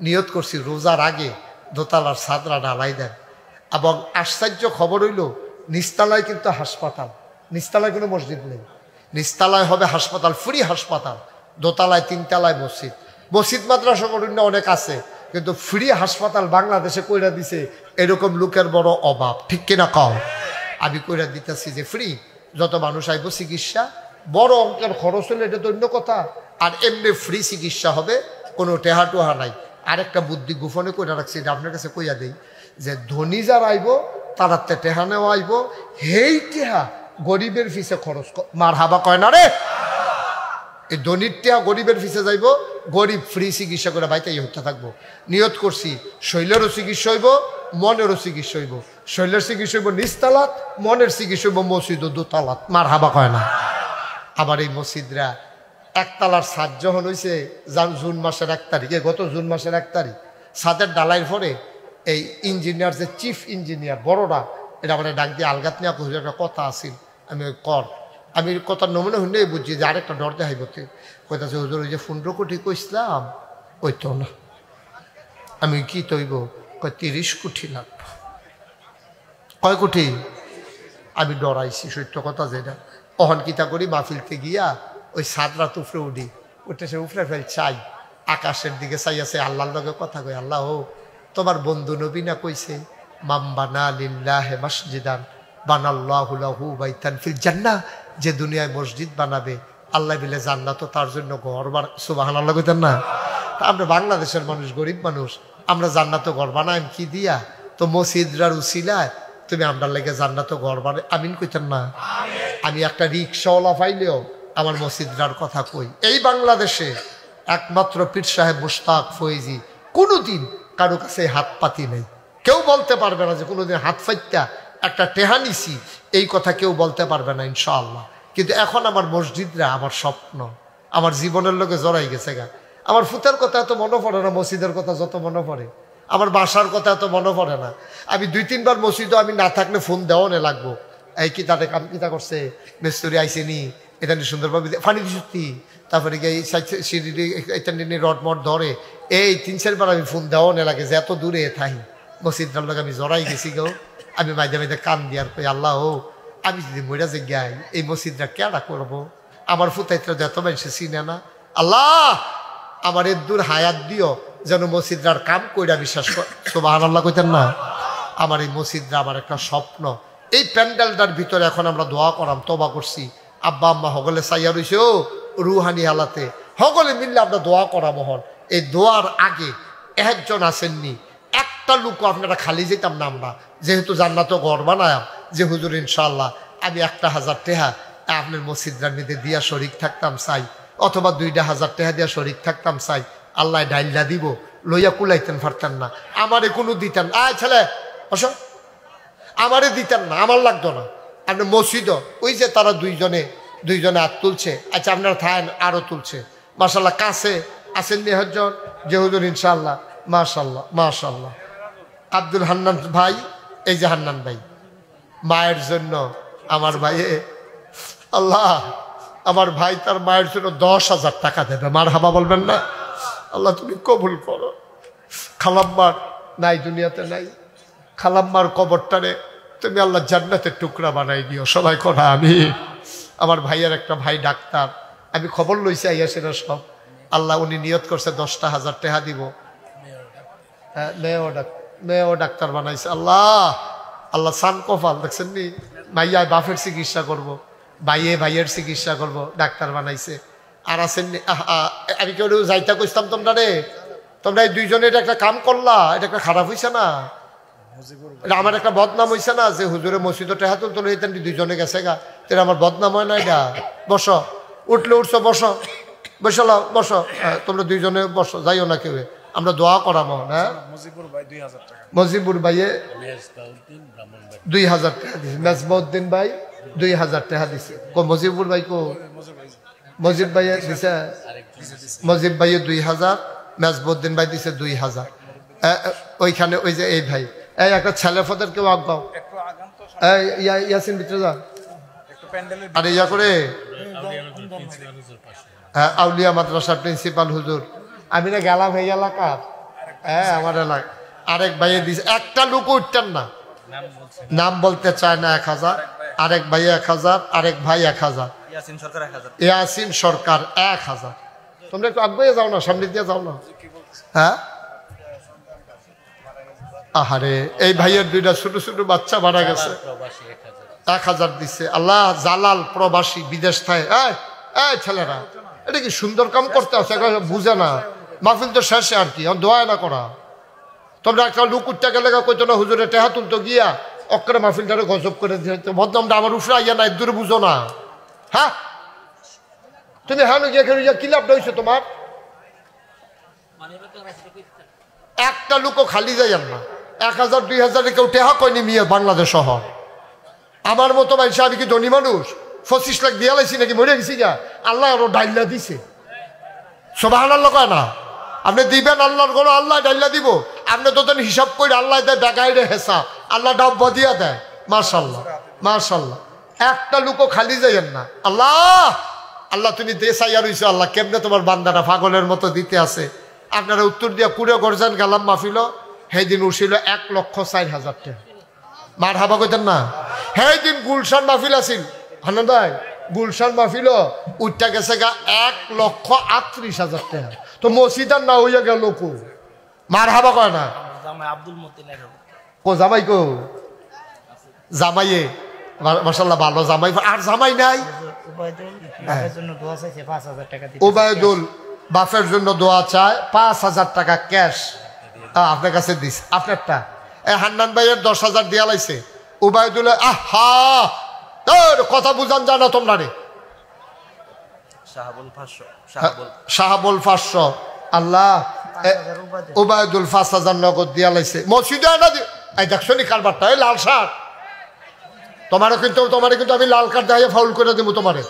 নিয়ত করছি রোজার আগে 2 তলার ছাদরা ঢালাই দেন। এবং আশ্চর্য খবর হইল, নিচতলায় কিন্তু হাসপাতাল, নিচতলায় কোনো মসজিদ নেই, নিচতলায় হবে হাসপাতাল, ফ্রি হাসপাতাল। 2 তলায় 3 তলায় মসজিদ। মসজিদ মাদ্রাসা অন্য অনেক আছে, কিন্তু ফ্রি হাসপাতাল বাংলাদেশে কইরা দিছে, এরকম লোকের বড় অভাব, ঠিক কিনা কও? আমি কইরা দিতেছি যে ফ্রি, যত মানুষ আইব চিকিৎসা, বড় অঙ্কের খরচ হলে এটা তো অন্য কথা, আর এমনি ফ্রি চিকিৎসা হবে, কোনো টেহা টোহা নাই। আরেকটা বুদ্ধি গোপনে কইরা রাখছি, এটা আপনার কাছে কইয়া দেই, যে ধনী যারা আইব তারা টেহা নেওয়া আইব, হেই টেহা গরিবের ফিসে খরচ। মার হাবা কয় না রে, এই ধনীর টেহা গরিবের ফিসে যাইব, গরিব ফ্রি চিকিৎসা করে বাইতেই হতে থাকবো। নিয়ত করছি শৈলেরও চিকিৎসা হইব, মনেরও চিকিৎসা হইব। শৈলের চিকিৎসা হইব নিচতলাত, মনের চিকিৎসা হইব মসজিদ ও 2 তলাত। মার হাবা কয় না। আবার এই মসজিদরা 1 তলার ছাদ যখন হয়েছে জুন মাসের 1 তারিখে, গত জুন মাসের 1 তারিখ, ছাদের ডালাইয়ের পরে এই ইঞ্জিনিয়ার, যে চিফ ইঞ্জিনিয়ার বড়রা, এটা মানে ডাক দিয়ে আলগাত নিয়ে হুজুর একটা কথা আসিল, আমি কথা নমুনা শুনে বুঝছি যে আরেকটা ডর দেখাইব। কইতাছে হুজুর ওই যে 15 কোটি কইসলাম ওই তো না। আমি কি তৈব? কয় 30 কোটি লাগবে। কয় কোটি? আমি ডরাইছি, সত্য কথা যেটা। অহন কিতা করি, মাহফিলতে গিয়া ওই ছাদরা তুফরে উঠি, উঠে সে উফরে ফেল চাই, আকাশের দিকে চাই আছে, আল্লাহর লগে কথা কই, আল্লাহ ও তোমার বন্ধু নবী না কইছে, মাম্বানা লিল্লাহে মসজিদান বানাল্লাহু লাহু বাইতান ফিল জান্নাহ, যে দুনিয়ায় মসজিদ বানাবে আল্লাহ বিলে জান্নাত তার জন্য ঘর বানা। সুবহানাল্লাহ কইতেন না? আমরা বাংলাদেশের মানুষ, গরিব মানুষ, আমরা জান্নাত ঘর বানাইম কি দিয়া? তো মসজিদরার উসিলায় তুমি আমরা লেগে জান্নাত ঘর বানাই, আমিন কইতেন না? আমি একটা রিক্সাওয়ালা পাইলেও আমার মসজিদরার কথা কই। এই বাংলাদেশে একমাত্র পীর সাহেব মুশতাক ফয়েজি কোনোদিন কারো কাছে হাত পাতি নেই। কেউ বলতে পারবে না যে কোনোদিন হাত ফাইত্যা একটা টেহা নিছি, এই কথা কেউ বলতে পারবে না ইনশাআল্লাহ। কিন্তু এখন আমার মসজিদরা আমার স্বপ্ন, আমার জীবনের লোকে জড়াই গেছে গা। আমার ফুতের কথা এত মনে পড়ে না, মসজিদের কথা যত মনে পড়ে, আমার বাসার কথা এত মনে পড়ে না। আমি 2-3 বার মসজিদও আমি না থাকলে ফোন দেওয়ানে লাগবো, এই কি তাদের কাম কিতা করছে, মেস্তরি আইসেনি, এটা নিয়ে সুন্দরভাবে ফানি সত্যি, তারপরে গিয়ে সিঁড়ি এটা নিয়ে রডমট ধরে, এই 3-4 বার আমি ফোন দেওয়ানে লাগে যে এত দূরে থাকি। মসজিদটার লোক আমি জড়াই গেছি গো। আমি মাঝে মাঝে কান দিয়ার কই, আল্লাহ ও আমি যদি মইরা যে গাই এই মসজিদটা কেডা করবো? আমার ফুতাইতে এত মানুষে চিনে না। আল্লাহ আমার এর দূর হায়াত দিও, যেন মসজিদরার কাম কইরা বিশ্বাস কর। সুবহানাল্লাহ কইতেন না? আমার এই মসজিদরা আমার একটা স্বপ্ন। এই প্যান্ডেলটার ভিতরে এখন আমরা দোয়া করাম, তবা করছি, আব্বা আম্মা হগলে চাইয়া রয়েছে ও রুহানি হালাতে, হগলে মিললে আমরা দোয়া করা মহন। এই দোয়ার আগে একজন আসেননি, একটা লোক আপনারা খালি যেতাম না আমরা, যেহেতু জান্নাত ঘর বানায়াম, যে হুজুর ইনশাআল্লাহ আমি 1000 টাকা আপনার মসজিদরার মধ্যে দিয়া শরিক থাকতাম চাই, অথবা 2000 টাকা দিয়া শরিক থাকতাম চাই। আল্লাহ ডাইল্লা দিব, লইয়া কুলাইতেন পারতেন না, আমারে কোনো দিতেন, আয় ছেলে অসো, আমারে দিতেন না, আমার লাগতো না। আপনি মসজিদও ওই যে তারা দুইজনে হাত তুলছে, আচ্ছা আপনারা থাকেন আরও তুলছে, মাশাল্লাহ কাছে আসেন নিহজন যে হুজুর ইনশাআল্লাহ, মাশাল্লাহ মাশাল্লাহ। আব্দুল হান্নান ভাই, এই যে হান্নান ভাই, মায়ের জন্য আমার ভাই, আল্লাহ আমার ভাই তার মায়ের জন্য 10,000 টাকা দেবে, মার হাবা বলবেন না? আল্লাহ তুমি কবুল করো। খালাম্মার নাই, দুনিয়াতে নাই, খালাম্মার কবরটারে তুমি আল্লাহ জান্নাতের টুকরা বানাই দিও, সবাই করা আমি। আমার ভাইয়ের একটা ভাই ডাক্তার, আমি খবর লইছি আইয়া সেটা সব, আল্লাহ উনি নিয়ত করছে 10,000 টাকা দিব, মেয়েও ডাক্তার বানাইছে। আল্লাহ আল্লাহ সান কফাল দেখছেন নি, মাইয়া বাপের চিকিৎসা করব, ভাইয়ের চিকিৎসা করব, ডাক্তার বানাইছে। আর আছেন আমি কেউ যাইতা কইতাম তোমরা রে, তোমরা এই দুইজনে এটা একটা কাম করলা, এটা একটা খারাপ হইছে না? এটা আমার একটা বদনাম হইছে না যে হুজুরে মসজিদে টেহা তুলতো দুইজনে গেছে গা, এটা আমার বদনাম হয় না? এটা বসো, উঠলে উঠছো, বসো, বসালো, বসো, তোমরা দুইজনে বসো, যাইও না কেউ, আমরা দোয়া করামো। হ্যাঁ, মজিবুর ভাইয়ে 2000 টাকা দিছে, নাজমউদ্দিন ভাই 2000 টাকা দিছে। মজিবুর ভাই কো? মজিব ভাইয়ে দিছে, মজিব ভাইয়ে 2000, নাজমউদ্দিন ভাই দিছে 2000। ওইখানে ওই যে এই ভাই, এই একটা ছেলে ফদের কেউ আগাও, ইয়াসিন ভিতরে যা, আরে ইয়া করে আউলিয়া মাদ্রাসার প্রিন্সিপাল হুজুর, আমি না গেলাম এই এলাকার, হ্যাঁ আমার এলাকা। আরেক ভাইয়ে দিছে, একটা লোক উঠতেন না, নাম বলতে চায় না, 1000, আরেক ভাই 1000, আরেক ভাই 1000, ইয়াসিন সরকার 1000। তোমরা একটু আগে যাও না, সামনে দিয়ে যাও না। হ্যাঁ, আহারে এই ভাইয়ের 2টা ছোট ছোট বাচ্চা মারা গেছে, 1000 দিছে। আল্লাহ, জালাল প্রবাসী বিদেশ থাকে। এই ছেলেরা, এটা কি সুন্দর কাম করতে আছে, বুঝে না, মাহফিল তো শেষে আর কি, দোয়া না করা। তোমরা একটা লোক উঠতে গেলে কইতো না হুজুরে টেহা তুলতো গিয়া অক্ষরে মাহফিলটারে গজব করে দিতে, বদনামটা আমার উফরে আইয়া না, দূরে বুঝো না। হ্যাঁ, তুমি হ্যাঁ গিয়া গিয়া কি লাভটা হয়েছে তোমার? একটা লোকও খালি যাইয়ান না, 1000 2000 কেউ টেহা কয়নি মিয়া বাংলাদেশ শহর। আমার মতো মানুষ, আমি কি ধনী মানুষ? 25 লাখ দিয়া লাইছি নাকি, মরে গেছি গা? আল্লাহ আরো ডাইল্লা দিছে, সুবহানাল্লাহ কয় না? আপনি দিবেন আল্লাহর ঘরে, আল্লাহ ডাইল্লা দিব। আপনি তো হিসাব করে আল্লাহ দেয় বেগাইরে হেসা, আল্লাহ ডাব দিয়া দেয়। মাশাল্লাহ মাশাল্লাহ, একটা লোকও খালি যাইয়েন না। আল্লাহ আল্লাহ তুমি দেশাইয়া রইছো, আল্লাহ কেমনে তোমার বান্দারা পাগলের মতো দিতে আছে। আপনারা উত্তর দিয়া কুড়ে গরজান গেলাম মাহফিল, সেই দিন উঠছিল 1,04,000 টাকা। মার হাবা কইতেন না? সেই দিন গুলশান মাহফিল আছিল, হানান ভাই, গুলশান মাহফিল উঠটা গেছে গা 1,38,000 টাকা। তো মসজিদার না হইয়া গেল কো, মার হাবা কয় না? ও জামাই কো? জামাইয়ে মাশাআল্লাহ ভালো জামাই। আর জামাই নাই? ওবায়দুল বাপের জন্য দোয়া চায়, 5,000 টাকা ক্যাশ আপনার কাছে দিস। আপনারটা হান্নান ভাইয়ের 10,000 দিয়া লাইছে। ওবায়দুল আহা তোর কথা বুঝান জানা তোমরা রে। শাহাবুল 500, আল্লাহ ওবায়দুল 5,000 নগদ দিয়া লাইছে। মসজিদে না এই দেখছো নি কারবারটা, এই লাল শার্ট তোমারে কিন্তু আমি লাল কার্ড দিয়ে ফাউল করে দেবো তোমারে।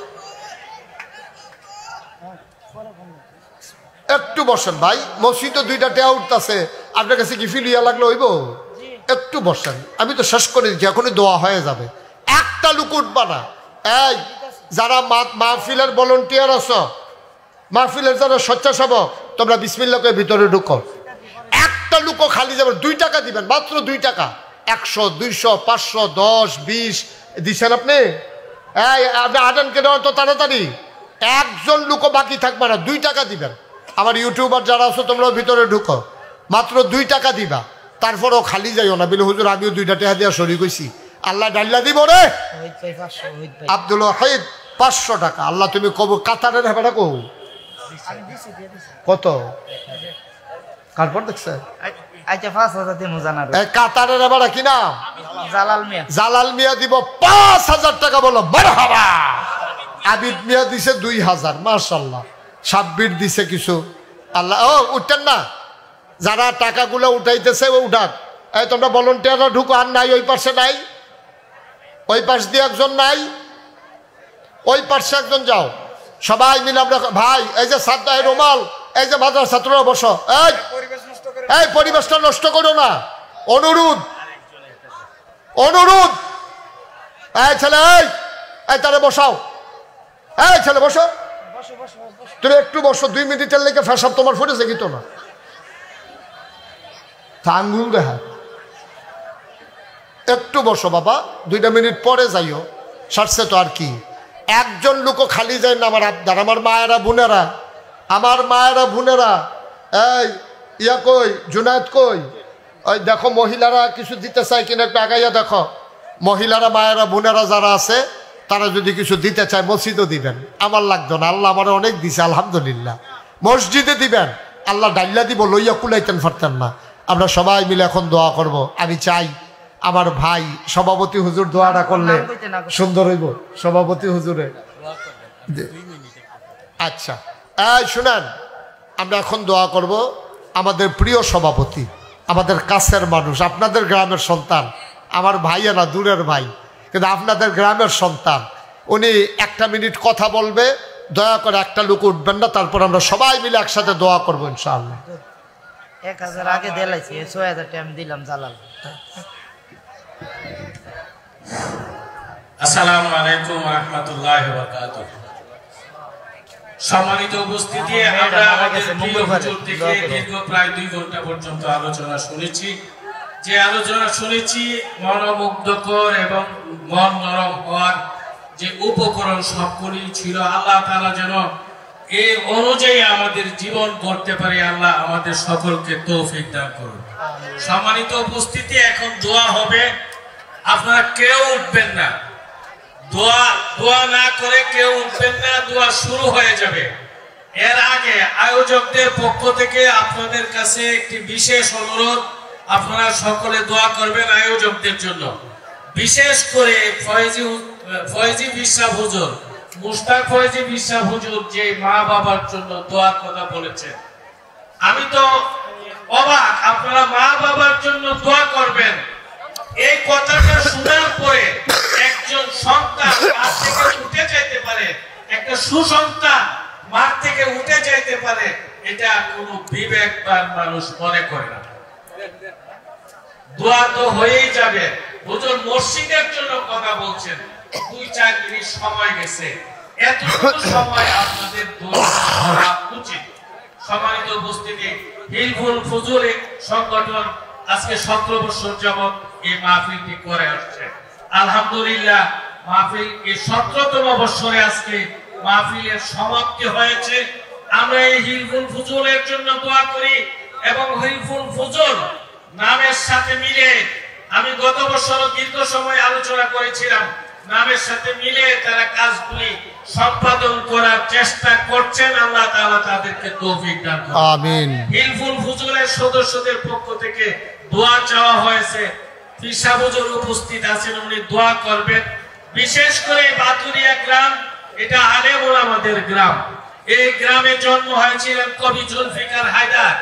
একটু বসেন ভাই, মসজিদে 2টা টেয়া উঠতেছে, আপনার কাছে কি ফিল ইয়া লাগলো হইব? একটু বসেন, আমি তো শেষ করে দিচ্ছি, এখনই দোয়া হয়ে যাবে। একটা লোক উঠবা না। এই যারা মাহফিলের ভলান্টিয়ার আছো, মাহফিলের যারা স্বেচ্ছাসেবক, তোমরা বিসমিল্লাহ করে ভিতরে ঢুকো। একটা লোকও খালি যাবে, 2 টাকা দিবেন, মাত্র 2 টাকা। 100 200 500 10 20 দিচ্ছেন আপনি। এই আপনি আটেন কেন তো তাড়াতাড়ি, একজন লোকও বাকি থাকবে না, 2 টাকা দিবেন। আমার ইউটিউবার যারা আছো তোমরা ভিতরে ঢুকো, মাত্র 2 টাকা দিবা। তারপরেও খালি যাইও না, বলে হুজুর আমিও 2টা টাকা দিয়া শরীর হইছি, আল্লাহ ডাল্লা দিব রে। আব্দুল ওয়াহিদ 500 টাকা। আল্লাহ তুমি কব কাতারের হেবাটা কো কত? কারপর দেখছে কাতারের হেবাটা কি নাম? জালাল মিয়া দিব 5,000 টাকা। বলো মারহাবা। আবিদ মিয়া দিছে 2,000, মাশাআল্লাহ। সাব্বির দিছে কিছু। আল্লাহ ও উঠতেন না, যারা টাকাগুলো উঠাইতেছে ও উঠাক। এই তোমরা ভলান্টিয়াররা ঢুকো। আর নাই ওই পাশে নাই, ওই পাশ দিয়ে একজন নাই, ওই পাশে একজন যাও, সবাই মিলে আমরা ভাই। এই যে সাদ্দা, এই রুমাল, এই যে মাদ্রাসা ছাত্ররা বসো। এই পরিবেশটা নষ্ট করো না, অনুরোধ অনুরোধ। এই ছেলে, এই তারে বসাও। এই ছেলে বসো, তুমি একটু বসো। 2 মিনিটের লেগে ফেসাব তোমার ফুটেছে কিন্তু না, আঙ্গুল দেখা। একটু বসো বাবা, 2টা মিনিট পরে যাইও, সারছে তো আর কি। একজন লোকও খালি যায় না। আমার আবদার, আমার মায়েরা বোনেরা, আমার মায়েরা বোনেরা। এই ইয়া কই, জুনায়েদ কই? ওই দেখো মহিলারা কিছু দিতে চাই কিনা, একটু আগাইয়া দেখো। মহিলারা মায়েরা বোনেরা যারা আছে তারা যদি কিছু দিতে চায় মসজিদও দিবেন, আমার লাগতো না, আল্লাহ আমার অনেক দিছে আলহামদুলিল্লাহ। মসজিদে দিবেন, আল্লাহ ডাইল্লা দিব, লইয়া কুলাইতেন পারতেন না। আমরা সবাই মিলে এখন দোয়া করব। আমি চাই আমার ভাই সভাপতি হুজুর দোয়াটা করলে সুন্দর হইব। সভাপতি হুজুরে আচ্ছা শুনেন, আমরা এখন দোয়া করব। আমাদের প্রিয় সভাপতি, আমাদের কাছের মানুষ, আপনাদের গ্রামের সন্তান, আমার ভাইয়া না, দূরের ভাই, কিন্তু আপনাদের গ্রামের সন্তান, উনি 1 মিনিট কথা বলবে। দয়া করে একটা লোক উঠবেন না, তারপর আমরা সবাই মিলে একসাথে দোয়া করবো ইনশাআল্লাহ। 1000 আগে দিলাইছি, 6000 টাকা আমি দিলাম জালাল। আসসালামু আলাইকুম ওয়া রাহমাতুল্লাহি ওয়া বারাকাতুহু। সম্মানিত উপস্থিতি, আমরা আমাদের প্রিয় হুজুর থেকে দীর্ঘ প্রায় 2 ঘন্টা পর্যন্ত আলোচনা শুনেছি। যে আলোচনা শুনেছি মনোমুগ্ধকর এবং মন নরম হওয়ার যে উপকরণ সবগুলি ছিল। আল্লাহ তাআলা যেন এই অনুযায়ী আমাদের জীবন গড়তে পারে, আল্লাহ আমাদের সকলকে তৌফিক দান করুন। সম্মানিত উপস্থিতি, এখন দোয়া হবে। আপনারা কেউ উঠবেন না, দোয়া না করে কেউ উঠবেন না, দোয়া শুরু হয়ে যাবে। এর আগে আয়োজকদের পক্ষ থেকে আপনাদের কাছে একটি বিশেষ অনুরোধ, আপনারা সকলে দোয়া করবেন আয়োজকদের জন্য। বিশেষ করে ফয়েজি বিশ্বাস হুজুর, মুশতাক ফয়েজি বিশ্বাস হুজুর যে মা বাবার জন্য দোয়ার কথা বলেছেন, আমি তো অবাক। আপনারা মা বাবার জন্য দোয়া করবেন, এই কথাটা শোনার পরে একজন সন্তান মার থেকে উঠে যাইতে পারে, একটা সুসন্তান মার থেকে উঠে যাইতে পারে, এটা কোনো বিবেকবান মানুষ মনে করে না। দোয়া তো হয়েই যাবে। হুজুর মসজিদের জন্য কথা বলছেন, 2-4 মিনিট সময় গেছে, এতটুকু সময় আপনাদের দোয়া করা উচিত। সম্মানিত উপস্থিতি, হিলফুল ফুজুরে সংগঠন আজকে 17 বছর যাবত এই মাহফিলটি করে আসছে। আলহামদুলিল্লাহ, মাহফিল এই 17তম বছরে আজকে মাহফিলের সমাপ্তি হয়েছে। আমরা এই হিলফুল ফুজুরের জন্য দোয়া করি এবং হিলফুল ফুজুর নামের সাথে মিলে, আমি গত বছর দীর্ঘ সময় আলোচনা করেছিলাম, নামের সাথে মিলে তারা কাজগুলি সম্পাদন করার চেষ্টা করছেন। আল্লাহ তাআলা তাদেরকে তৌফিক দান করুন, আমিন। হিলফুল ফুজুরের সদস্যদের পক্ষ থেকে দোয়া চাওয়া হয়েছে। ফিসা হুজুর উপস্থিত আছেন, উনি দোয়া করবেন। বিশেষ করে বাতুরিয়া গ্রাম, এটা আলেম ওলামাদের গ্রাম। এই গ্রামে জন্ম হয়েছিলেন কবি জুলফিকার হায়দার।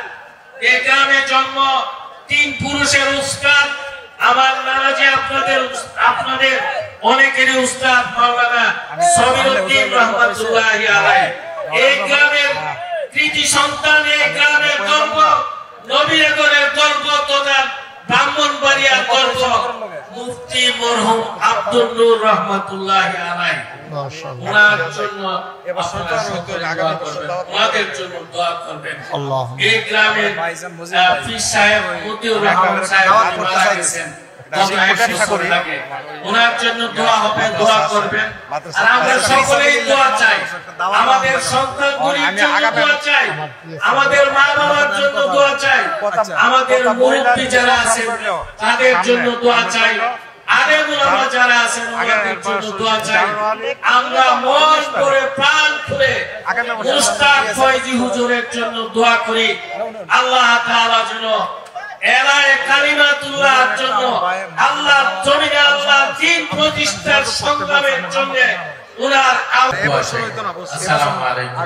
এই গ্রামে জন্ম 3 পুরুষের উস্তাদ। আমার নানাজি আপনাদের অনেকেরই উস্তাদ মাওলানা সবিরউদ্দিন রহমাতুল্লাহি আলাইহি। এই গ্রামের কৃতি সন্তান, এই গ্রামের গর্ব, নবীনগরের গর্ব তথা ব্রাহ্মণবাড়িয়ার গর্ব মুফতি মরহুম আব্দুল নূর রহমাতুল্লাহি আলাইহি। ওনার জন্য আমাদের জন্য দোয়া করবেন। এই গ্রামের পীর সাহেব মতিউর রহমান সাহেব মারা গেছেন, ওনার জন্য দোয়া হবে, দোয়া করবেন। আর আমরা সকলেই দোয়া চাই, আমাদের সন্তানগুলির জন্য দোয়া চাই, আমাদের মা বাবার জন্য দোয়া চাই, আমাদের মুরব্বী যারা আছেন তাদের জন্য দোয়া চাই, আলেম ওলামা যারা আছেন ওনাদের জন্য দোয়া চাই। আমরা মন করে প্রাণ খুলে মুশতাক ফয়েজি হুজুরের জন্য দোয়া করি। আল্লাহ তাআলা যেন এলায়ে কালিমাতুল্লাহর জন্য, আল্লাহর জমিনে আল্লাহ দ্বীন প্রতিষ্ঠার সংগ্রামের জন্য ওনার আসসালামু আলাইকুম।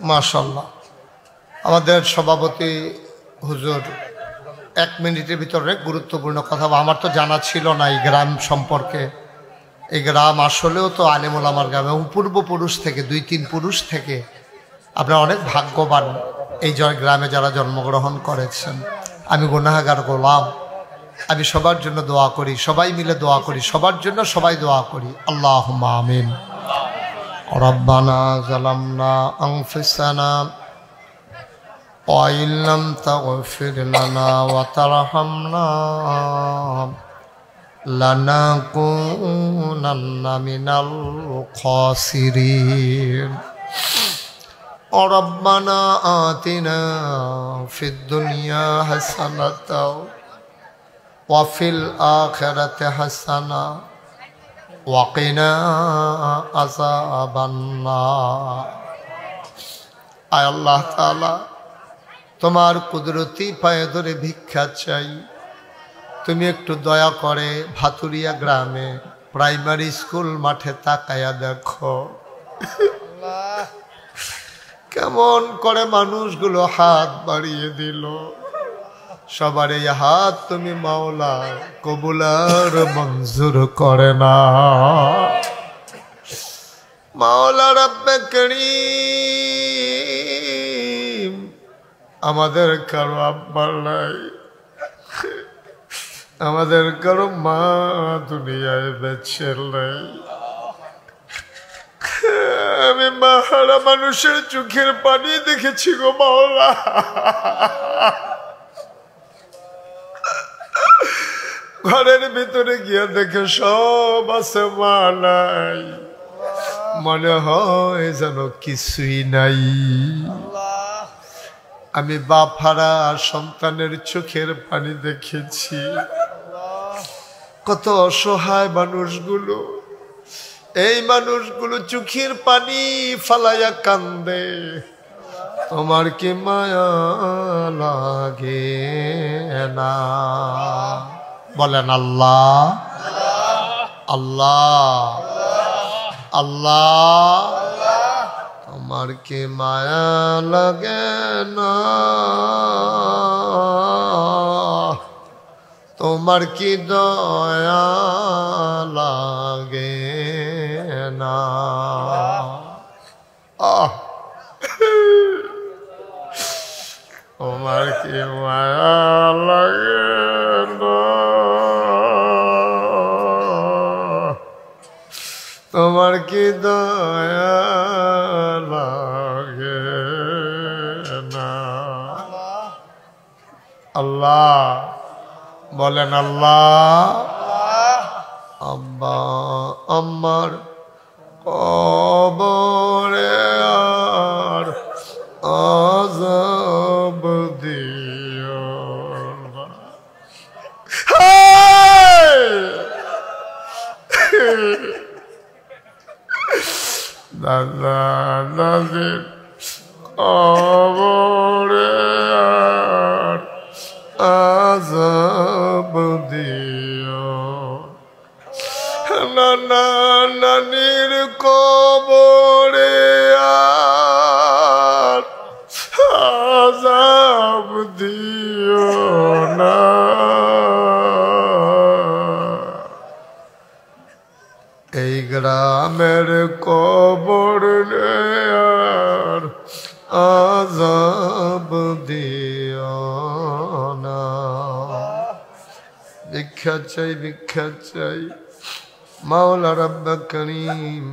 মাশাআল্লাহ, আমাদের সভাপতি হুজুর 1 মিনিটের ভিতরে গুরুত্বপূর্ণ কথা। আমার তো জানা ছিল না এই গ্রাম সম্পর্কে। এই গ্রাম আসলেও তো আলেম ওলামার গ্রাম, এবং পূর্বপুরুষ থেকে 2-3 পুরুষ থেকে আপনারা অনেক ভাগ্যবান এই গ্রামে যারা জন্মগ্রহণ করেছেন। আমি গুনাহগার গোলাম, আমি সবার জন্য দোয়া করি, সবাই মিলে দোয়া করি, সবার জন্য সবাই দোয়া করি। আল্লাহুম্মা আমিন। রব্বানা যালামনা আনফুসানা ওয়া ইল্লাম তাগফির লানা ওয়া তারহামনা লানাকুনান্না মিনাল খাসিরিন। রব্বানা আতিনা ফিদ দুনিয়া হাসানাতাও ওয়া ফিল আখিরাতি হাসানা ওয়াকিনা আযাবান্নার। আয় আল্লাহ তাআলা, তোমার কুদরতি পায়ে ধরে ভিক্ষা চাই, তুমি একটু দয়া করে ভাতুরিয়া গ্রামে প্রাইমারি স্কুল মাঠে তাকায়া দেখো কেমন করে মানুষগুলো হাত বাড়িয়ে দিল। সবার এই হাত তুমি মাওলা কবুলার মঞ্জুর করে না। মাওলা রব্বে করিম, আমাদের কারো আব্বার নাই, আমাদের কারো মা দুনিয়ায় বেঁচে নাই। আমি মাহারা মানুষের চোখের পানি দেখেছি গো মাওলা। ঘরের ভিতরে গিয়ে দেখে সব আছে, মা নাই, মনে হয় যেন কিছুই নাই। আমি বাপ হারা সন্তানের চোখের পানি দেখেছি। কত অসহায় মানুষগুলো, এই মানুষগুলো চোখের পানি ফালাইয়া কান্দে। তোমার কি মায়া লাগে না? বলেন আল্লাহ আল্লাহ আল্লাহ। তোমার কি মায়া লাগে না? তোমার কি দয়া লাগে না? তোমার কি মায়া লাগে না? তোমার কি দয়া লাগে না? আল্লাহ বলেন আল্লাহ। আব্বা আমার কবরে আর আযাব দিও না। দাদা দাদির কবরে আর আযাব দিও না। নানির কবরে আর আযাব দিও না। এই গ্রামের কবর আর আযাব দিও না। ভিক্ষা চাই, ভিক্ষা চাই। মাওলা রব্বে করিম,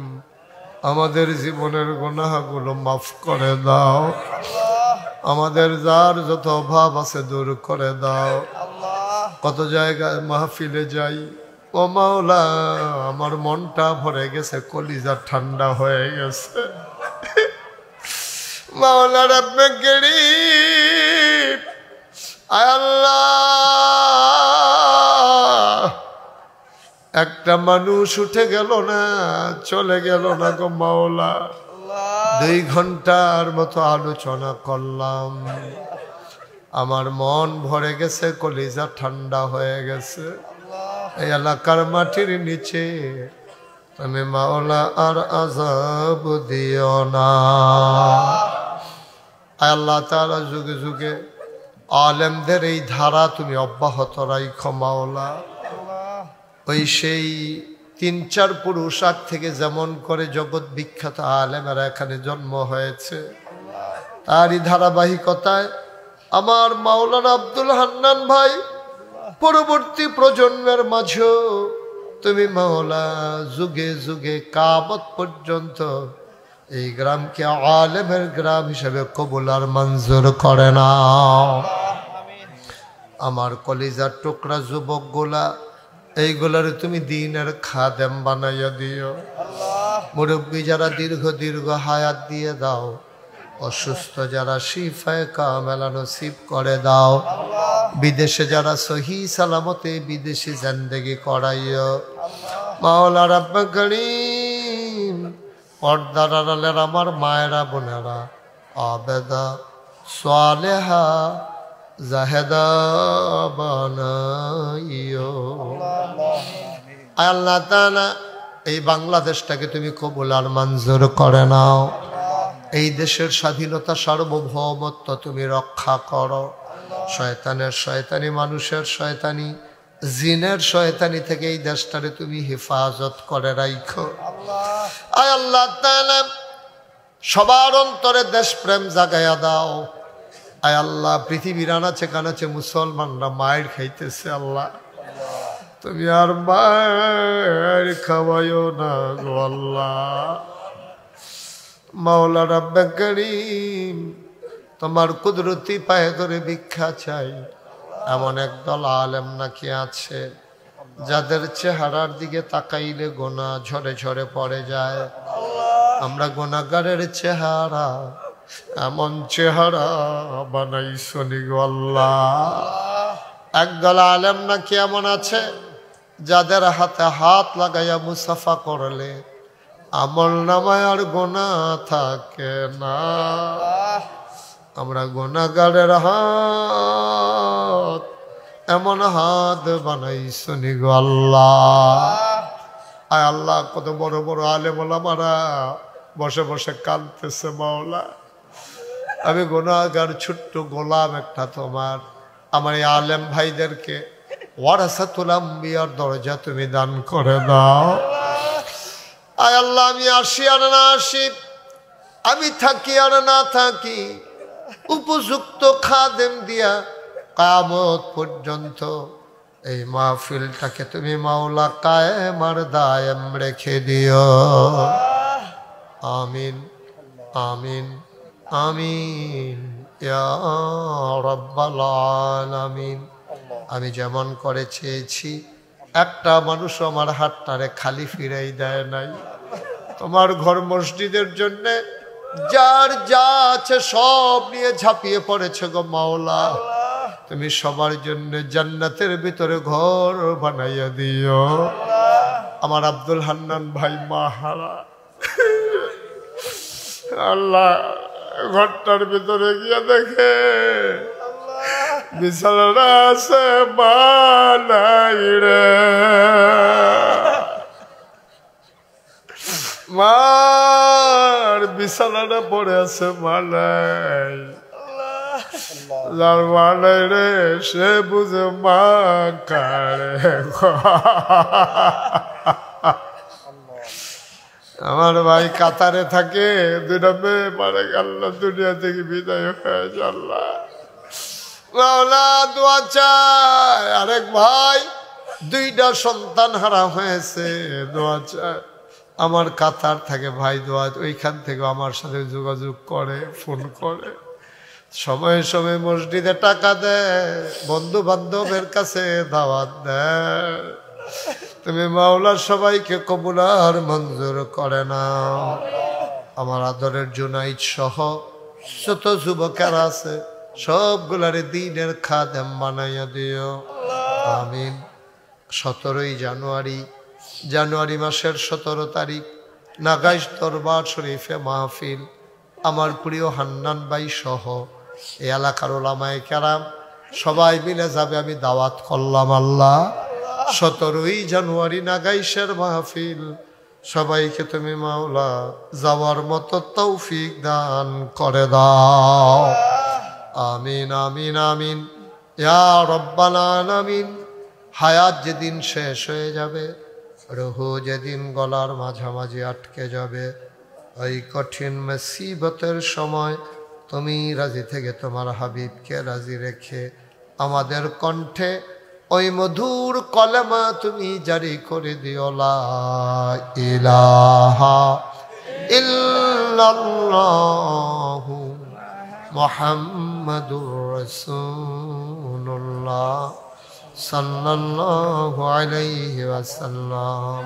আমাদের জীবনের গুনাহগুলো মাফ করে দাও। আমাদের যার যত অভাব আছে দূর করে দাও। কত জায়গায় মাহফিলে যাই, ও মাওলা আমার মনটা ভরে গেছে, কলিজা ঠান্ডা হয়ে গেছে। মাওলা রব্বে করিম, আয় আল্লাহ, একটা মানুষ উঠে গেল না, চলে গেল না গো মাওলা। 2 ঘন্টার মতো আলোচনা করলাম, আমার মন ভরে গেছে, কলিজা ঠান্ডা হয়ে গেছে। এই এলাকার মাটির নিচে তুমি মাওলা আর আযাব দিও না। আল্লাহ তাআলা যুগে যুগে আলেমদের এই ধারা তুমি অব্যাহত রাখো মাওলা। ওই সেই 3-4 পুরুষ আগ থেকে যেমন করে জগৎ বিখ্যাত আলেমেরা এখানে জন্ম হয়েছে, তারই ধারাবাহিকতায় আমার মাওলানা আব্দুল হান্নান ভাই পরবর্তী প্রজন্মের মাঝেও তুমি মাওলা যুগে যুগে কিয়ামত পর্যন্ত এই গ্রামকে আলেমের গ্রাম হিসেবে কবুল আর মঞ্জুর করে নাও। আমার কলিজার টুকরা যুবকগুলা, এইগুলার তুমি দিনের খাদেম বানাইয়া দিও। মুরব্বী যারা দীর্ঘ দীর্ঘ হায়াত দিয়ে দাও, অসুস্থ যারা শিফায়ে কামেলা নসিব করে দাও। বিদেশে যারা সহি সালামতে বিদেশি জিন্দেগি করাইও। মাওলা রাব্বে করিম পর্দার আড়ালের আমার মায়েরা বোনেরা আবেদা সালেহা জাহেদা বানাইও। আল্লাহ তাআলা এই বাংলাদেশটাকে তুমি কবুল আর মঞ্জুর করে নাও। এই দেশের স্বাধীনতা সার্বভৌমত্ব তুমি রক্ষা করো। শয়তানের শয়তানি, মানুষের শয়তানি, জিনের শয়তানি থেকে এই দেশটারে তুমি হেফাজত করে রাখো। আয় আল্লাহ তাআলা সবার অন্তরে দেশপ্রেম জাগাইয়া দাও। আয় আল্লাহ পৃথিবীর আনাচে কানাচে মুসলমানরা মায়ের খাইতেছে, আল্লাহ তুমি আর মায়ের খাওয়াইও না গো আল্লাহ। মাওলা রাব্বে করিম তোমার কুদরতি পায়ে ধরে ভিক্ষা চাই। এমন একদল আলেম নাকি আছে যাদের চেহারার দিকে তাকাইলে গোনা ঝরে ঝরে পড়ে যায়। আমরা গোনাগারের চেহারা এমন চেহারা বানাইছো নি গো আল্লাহ। একদল আলেম নাকি এমন আছে যাদের হাতে হাত লাগাইয়া মুসাফা করলে আমল নামায় আর গোনা থাকে না। আমরা গোনাগারের হাত এমন হাত বানাইছো নি গো আল্লাহ। আয় আল্লাহ কত বড় বড় আলেম ওলামারা বসে বসে কাঁদতেছে মাওলা। আমি গোনাগার ছোট্ট গোলাম একটা তোমার। আমার এই আলেম ভাইদেরকে ওয়ারাসাতুল আম্বিয়ার দরজা তুমি দান করে দাও। আয় আল্লাহ আমি আসি আর না আসি, আমি থাকি আর না থাকি, উপযুক্ত খাদেম দিয়া কিয়ামত পর্যন্ত এই মাহফিলটাকে তুমি মাওলা কায়েম আর দায়েম রেখে দিও। আমিন আমিন আমিন ইয়া রাব্বাল আলামিন। আমি যেমন করে চেয়েছি একটা মানুষ আমার হাতটারে খালি ফিরাই দেয় নাই। তোমার ঘর মসজিদের জন্যে যার যা আছে সব নিয়ে ঝাঁপিয়ে পড়েছে গো মাওলা। তুমি সবার জন্য জান্নাতের ভিতরে ঘর বানাইয়া দিও। আমার আব্দুল হান্নান ভাই মাহারা আল্লাহ ঘরটার ভিতরে গিয়ে দেখে বিছানা আছে বানাই রে, মার বিছানাটা পড়ে আছে মালাই। যার মালাই রে সে বুঝে মা কারে। আমার ভাই কাতারে থাকে, দুটা মেয়ে মারা গেল দুনিয়া থেকে বিদায় হয়েছে। আল্লাহ মাওলা দোয়া চায়। আরেক ভাই দুইটা সন্তান হারা হয়েছে, দোয়া চায়। আমার কাতার থাকে ভাই, দোয়া ওইখান থেকে আমার সাথে যোগাযোগ করে, ফোন করে, সময়ে সময়ে মসজিদে টাকা দেয়, বন্ধু বান্ধবের কাছে দাওয়াত দেয়। তুমি মাওলা সবাইকে কবুল আর মঞ্জুর করে নাও। আমার আদরের জুনাইদ সহ যত যুবকেরা আছে সবগুলারে দ্বীনের খাদেম বানাইয়া দিও। আমিন। 17 জানুয়ারি মাসের 17 তারিখ নাগাইশ দরবার শরীফে মাহফিল। আমার প্রিয় হান্নান ভাই সহ এই এলাকার ওলামায়ে কেরাম সবাই মিলে যাবে, আমি দাওয়াত করলাম। আল্লাহ 17 জানুয়ারি নাগাইশের মাহফিল, সবাইকে তুমি মাওলা যাওয়ার মতো তৌফিক দান করে দাও। আমিন আমিন আমিন ইয়া রব্বাল আলামিন। হায়াত যেদিন শেষ হয়ে যাবে, রুহু যেদিন গলার মাঝামাঝি আটকে যাবে, ওই কঠিন মুসিবতের সময় তুমি রাজি থেকে তোমার হাবিবকে রাজি রেখে আমাদের কণ্ঠে ওই মধুর কলেমা তুমি জারি করে দিও, লা ইলাহা ইল্লাল্লাহু মুহাম্মাদুর রাসূলুল্লাহ সাল্লাল্লাহু আলাইহি ওয়াসাল্লাম।